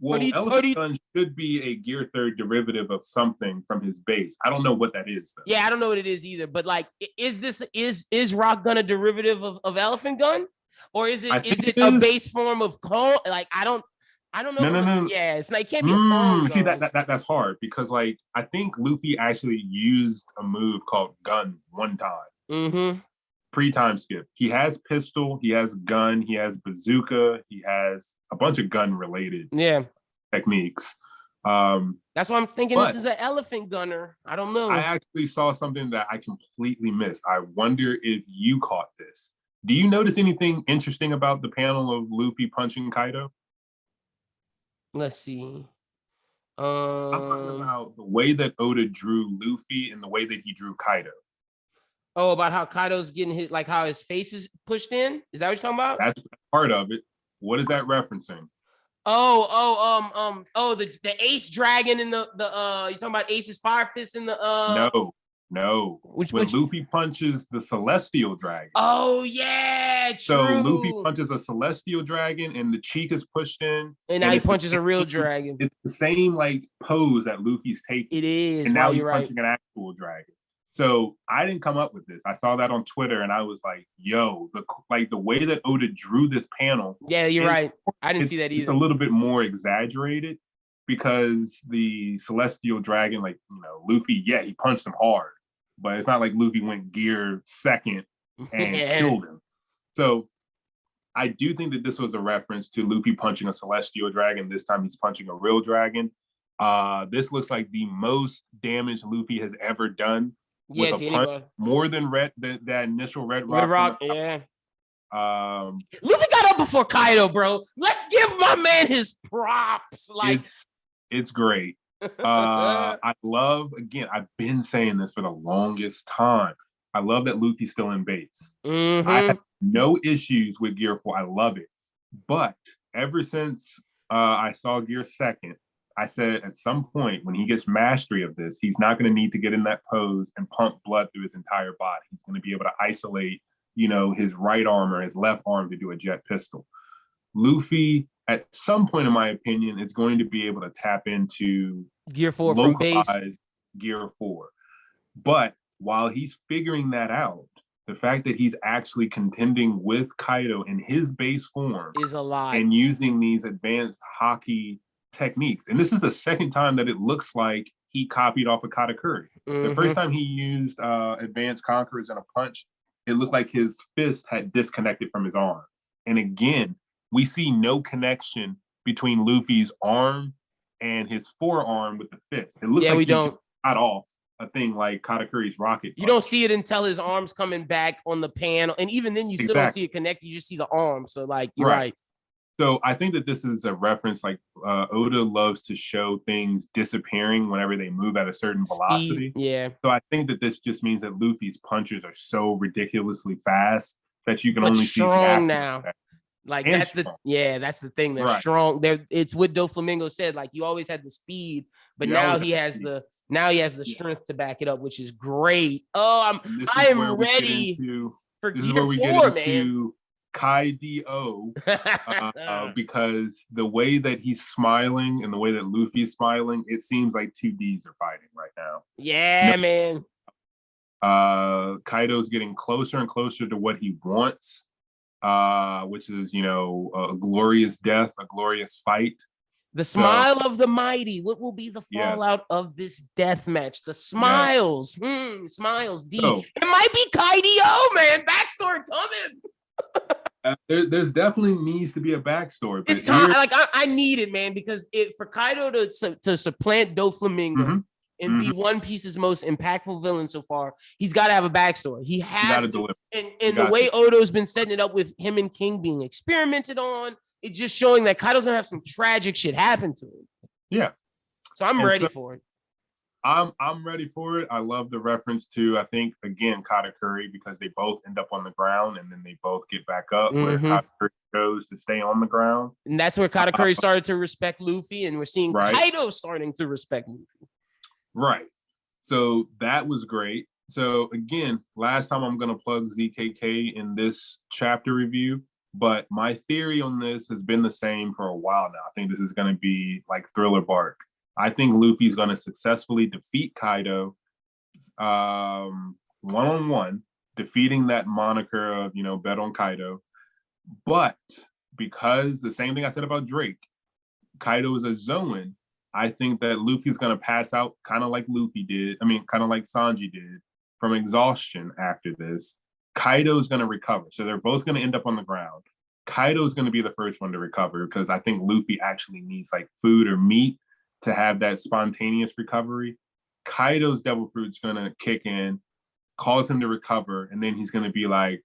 Speaker 2: Well, Elephant Gun should be a Gear 3rd derivative of something from his base. I don't know what that is, though.
Speaker 1: Yeah, I don't know what it is either. But like, is Rock Gun a derivative of Elephant Gun, or is it a base form of Cone? Like, I don't know.
Speaker 2: No.
Speaker 1: Yeah, it's like, it can't be a Cone.
Speaker 2: See, that's hard, because like I think Luffy actually used a move called Gun one time. Pre-time skip. He has pistol, he has gun, he has bazooka, he has a bunch of gun related techniques.
Speaker 1: That's why I'm thinking this is an elephant gunner. I don't know.
Speaker 2: I actually saw something that I completely missed. I wonder if you caught this. Do you notice anything interesting about the panel of Luffy punching Kaido?
Speaker 1: Let's see.
Speaker 2: I'm talking about the way that Oda drew Luffy and the way that he drew Kaido.
Speaker 1: Oh, about how Kaido's getting his, like how his face is pushed in? Is that what you're talking about?
Speaker 2: That's part of it. What is that referencing?
Speaker 1: The Ace Dragon in the you talking about Ace's Fire Fist in the
Speaker 2: No. When Luffy punches the Celestial Dragon.
Speaker 1: Oh yeah, true.
Speaker 2: So Luffy punches a Celestial Dragon and the cheek is pushed in.
Speaker 1: And now he punches a real dragon.
Speaker 2: It's the same like pose that Luffy's taking.
Speaker 1: It is.
Speaker 2: And now he's punching an actual dragon. So I didn't come up with this. I saw that on Twitter and I was like, yo, the way that Oda drew this panel.
Speaker 1: Yeah, you're right. I didn't see that either.
Speaker 2: It's a little bit more exaggerated, because the Celestial Dragon, like, you know, Luffy, he punched him hard, but it's not like Luffy went gear 2nd and killed him. So I do think that this was a reference to Luffy punching a Celestial Dragon. This time he's punching a real dragon. This looks like the most damage Luffy has ever done.
Speaker 1: Yeah, to anybody.
Speaker 2: More than that initial Red
Speaker 1: Rock. Luffy got up before Kaido, bro. Let's give my man his props. Like,
Speaker 2: it's great. I love, again, I've been saying this for the longest time. I love that Luffy's still in base. I have no issues with Gear 4. I love it. But ever since I saw Gear 2nd, I said at some point when he gets mastery of this, he's not going to need to get in that pose and pump blood through his entire body. He's going to be able to isolate, his right arm or his left arm to do a jet pistol. Luffy, at some point, in my opinion, is going to be able to tap into
Speaker 1: Gear 4 from base.
Speaker 2: Gear 4. But while he's figuring that out, the fact that he's actually contending with Kaido in his base form
Speaker 1: is a lot,
Speaker 2: and using these advanced hockey techniques. And this is the second time that it looks like he copied off of Katakuri. The first time he used advanced conquerors in a punch, it looked like his fist had disconnected from his arm. And again, we see no connection between Luffy's arm and his forearm with the fist. It looks like
Speaker 1: we don't
Speaker 2: cut off a thing like Katakuri's rocket punch.
Speaker 1: You don't see it until his arm's coming back on the panel. And even then you still don't see it connected. You just see the arm. So like, you're right.
Speaker 2: So I think that this is a reference, like Oda loves to show things disappearing whenever they move at a certain velocity.
Speaker 1: Yeah.
Speaker 2: So I think that this just means that Luffy's punches are so ridiculously fast that you can only see
Speaker 1: strong now. Like
Speaker 2: and
Speaker 1: that's
Speaker 2: strong.
Speaker 1: That's the thing. They're strong. It's what Doflamingo said. Like you always had the speed, but now he has the strength to back it up, which is great. Oh, I am ready for Gear 4, man.
Speaker 2: Kaido, because the way that he's smiling and the way that Luffy's smiling, it seems like two Ds are fighting right now.
Speaker 1: Yeah, man.
Speaker 2: Kaido's getting closer and closer to what he wants, which is, a glorious death, a glorious fight.
Speaker 1: The smile of the mighty. What will be the fallout of this death match? The smiles. Smiles. D. It might be Kaido, man. Backstory coming.
Speaker 2: There's definitely needs to be a backstory.
Speaker 1: It's time. Like I need it, man, because for Kaido to supplant Doflamingo and be One Piece's most impactful villain so far, he's got to have a backstory. He has to. And the way Odo's been setting it up with him and King being experimented on, it's just showing that Kaido's gonna have some tragic shit happen to him.
Speaker 2: Yeah.
Speaker 1: So I'm ready for it.
Speaker 2: I'm ready for it. I love the reference to, I think, again, Katakuri, because they both end up on the ground and then they both get back up, where Katakuri chose to stay on the ground.
Speaker 1: And that's where Katakuri started to respect Luffy, and we're seeing Kaido starting to respect Luffy.
Speaker 2: Right. So that was great. So again, last time I'm going to plug ZKK in this chapter review, but my theory on this has been the same for a while now. I think this is going to be like Thriller Bark. I think Luffy's going to successfully defeat Kaido one-on-one, defeating that moniker of, bet on Kaido. But because the same thing I said about Drake, Kaido is a Zoan, I think that Luffy's going to pass out kind of like Luffy did. I mean, kind of like Sanji did from exhaustion after this. Kaido's going to recover. So they're both going to end up on the ground. Kaido's going to be the first one to recover because I think Luffy actually needs like food or meat to have that spontaneous recovery. Kaido's devil fruit's going to kick in, cause him to recover, and then he's going to be like,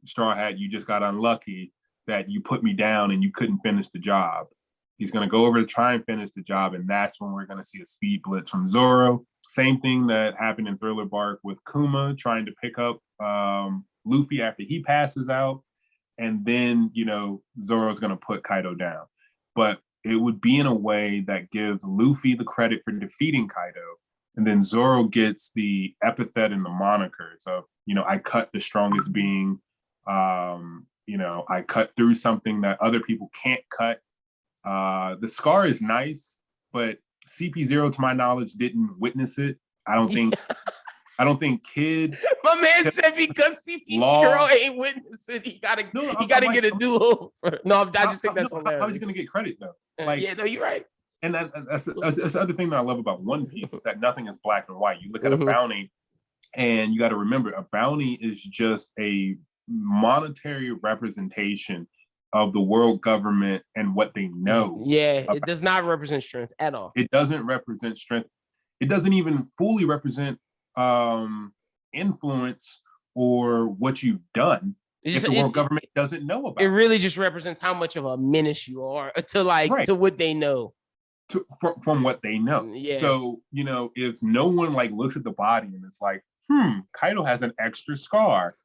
Speaker 2: Straw Hat, you just got unlucky that you put me down and you couldn't finish the job. He's going to go over to try and finish the job, and that's when we're going to see a speed blitz from Zoro. Same thing that happened in Thriller Bark with Kuma trying to pick up Luffy after he passes out, and then, Zoro's going to put Kaido down. But it would be in a way that gives Luffy the credit for defeating Kaido, and then Zoro gets the epithet and the moniker. So, I cut the strongest being, I cut through something that other people can't cut. The scar is nice, but CP0, to my knowledge, didn't witness it. I don't think Kid.
Speaker 1: My man said because CP0 ain't witnessing, he gotta get a duo. No, I just think that's hilarious.
Speaker 2: How is he gonna get credit though?
Speaker 1: You're right.
Speaker 2: And that's the other thing that I love about One Piece is that nothing is black and white. You look at a bounty, and you got to remember a bounty is just a monetary representation of the world government and what they know.
Speaker 1: Yeah, it does not represent strength at all.
Speaker 2: It doesn't represent strength. It doesn't even fully represent influence or what you've done. If the world government doesn't know about
Speaker 1: it. It really just represents how much of a menace you are to what they know.
Speaker 2: From what they know.
Speaker 1: Yeah.
Speaker 2: So, if no one looks at the body and it's like, Kaido has an extra scar.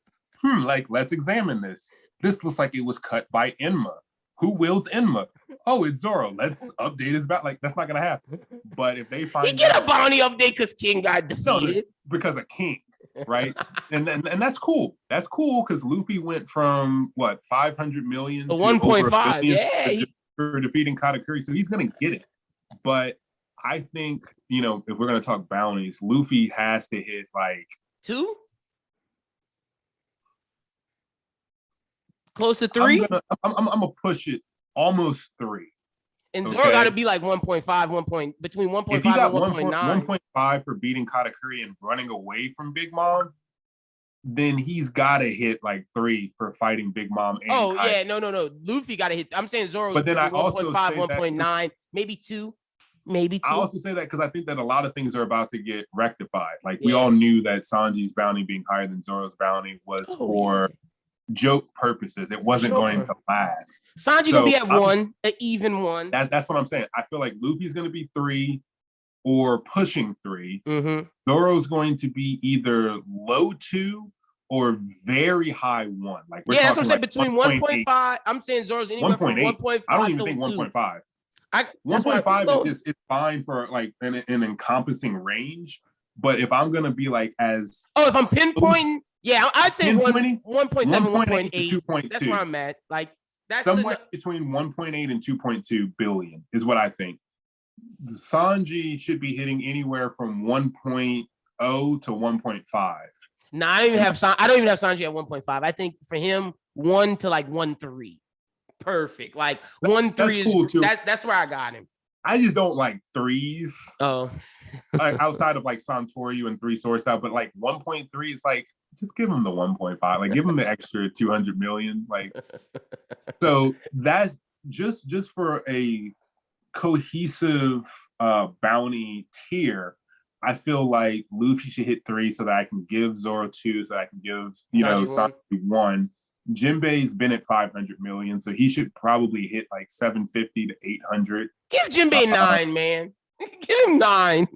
Speaker 2: Let's examine this. This looks like it was cut by Enma. Who wields Enma? Oh, it's Zoro. Let's update his back. Like, that's not gonna happen. But if they find
Speaker 1: he get a bounty update because King got defeated.
Speaker 2: Because of King, right? and that's cool. That's cool because Luffy went from what 500 million to
Speaker 1: 1.5. Yeah,
Speaker 2: for defeating Katakuri, so he's gonna get it. But I think, you know, if we're gonna talk bounties, Luffy has to hit like
Speaker 1: 2. Close to 3.
Speaker 2: I'm gonna push it almost 3.
Speaker 1: And Zoro got to be like 1.5, between 1.5 and 1.9.
Speaker 2: 1.5 for beating Katakuri and running away from Big Mom, then he's got to hit like 3 for fighting Big Mom. And
Speaker 1: Kaido. No. Luffy got to hit. I'm saying Zoro.
Speaker 2: But then I also
Speaker 1: 1.5,
Speaker 2: say
Speaker 1: 1.9, maybe 2. Maybe 2.
Speaker 2: I also say that because I think that a lot of things are about to get rectified. Like we all knew that Sanji's bounty being higher than Zoro's bounty was for joke purposes. It wasn't going to last.
Speaker 1: Sanji gonna be at 1, an even 1.
Speaker 2: That's what I'm saying. I feel like Luffy's gonna be 3 or pushing 3.
Speaker 1: Mm-hmm.
Speaker 2: Zoro's going to be either low 2 or very high 1. Like
Speaker 1: that's what I'm saying. Between 1.5, I'm saying Zoro's anywhere from 1.5.
Speaker 2: I don't even think 1.5. 1.5 is fine for like an encompassing range. But if I'm gonna be like if
Speaker 1: I'm pinpointing. Yeah, I'd say 1.7, 1.8.
Speaker 2: 2.2.
Speaker 1: That's where I'm at. Like that's
Speaker 2: somewhere between 1.8 and 2.2 billion is what I think. Sanji should be hitting anywhere from 1.0 to 1.5.
Speaker 1: No, I don't even have Sanji at 1.5. I think for him 1 to like 1.3. Perfect. Like 1.3 is cool too. That's where I got him.
Speaker 2: I just don't like 3s.
Speaker 1: Oh.
Speaker 2: Like outside of like Santorio and 3 Sword Style, but like 1.3 is like just give him the 1.5, like give him the extra 200 million. Like, so that's just for a cohesive bounty tier. I feel like Luffy should hit 3 so that I can give Zoro 2, so that I can give Sanji 1. Jinbei's been at 500 million, so he should probably hit like 750 to 800.
Speaker 1: Give Jinbei 9, man. Give him 9.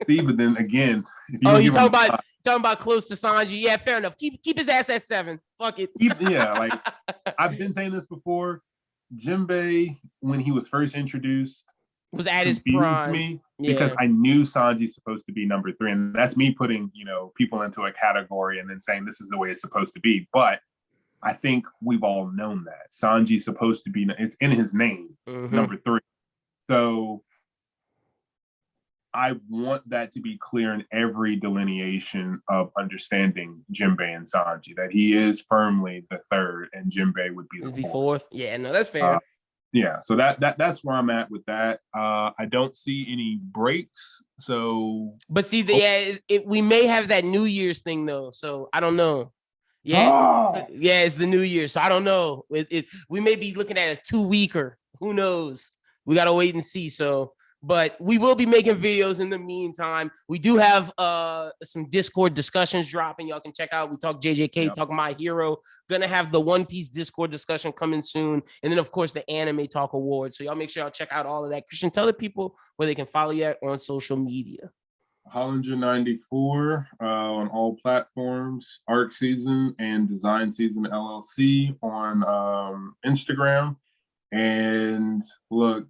Speaker 2: See, but then again,
Speaker 1: you talking about close to Sanji? Yeah, fair enough. Keep his ass at 7. Fuck it.
Speaker 2: Like I've been saying this before. Jinbei, when he was first introduced,
Speaker 1: was at his prime
Speaker 2: because I knew Sanji's supposed to be number 3, and that's me putting people into a category and then saying this is the way it's supposed to be. But I think we've all known that Sanji's supposed to be. It's in his name, number 3. So I want that to be clear in every delineation of understanding Jinbei and Sanji, that he is firmly the 3rd and Jinbei would be the 4th.
Speaker 1: Yeah, no, that's fair.
Speaker 2: So that's where I'm at with that. I don't see any breaks. So,
Speaker 1: but see, we may have that New Year's thing though. So I don't know. It's the New Year. So I don't know. We may be looking at a 2-weeker. Who knows? We gotta wait and see. So. But we will be making videos in the meantime. We do have some Discord discussions dropping. Y'all can check out. We talk JJK, talk My Hero. Gonna have the One Piece Discord discussion coming soon. And then, of course, the Anime Talk Awards. So y'all make sure y'all check out all of that. Christian, tell the people where they can follow you at on social media.
Speaker 2: Hollinger94 on all platforms. Art Season and Design Season LLC on Instagram. And look,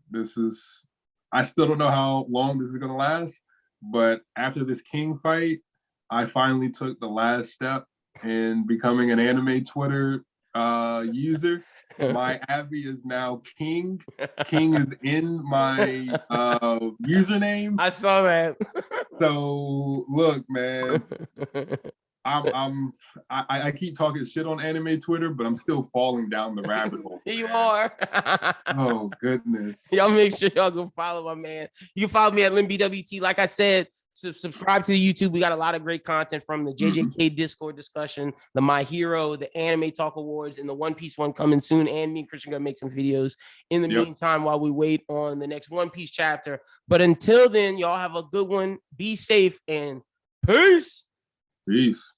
Speaker 2: I still don't know how long this is going to last, but after this King fight, I finally took the last step in becoming an anime Twitter user. My Abby is now King. King is in my username.
Speaker 1: I saw that.
Speaker 2: So look, man, I keep talking shit on anime Twitter, but I'm still falling down the rabbit hole.
Speaker 1: You are.
Speaker 2: Oh goodness.
Speaker 1: Y'all make sure y'all go follow my man. You can follow me at LynBWT. Like I said, subscribe to the YouTube. We got a lot of great content from the JJK Discord discussion, the My Hero, the Anime Talk Awards, and the One Piece one coming soon. And me and Christian gonna make some videos in the meantime while we wait on the next One Piece chapter. But until then, y'all have a good one. Be safe and peace.
Speaker 2: Peace.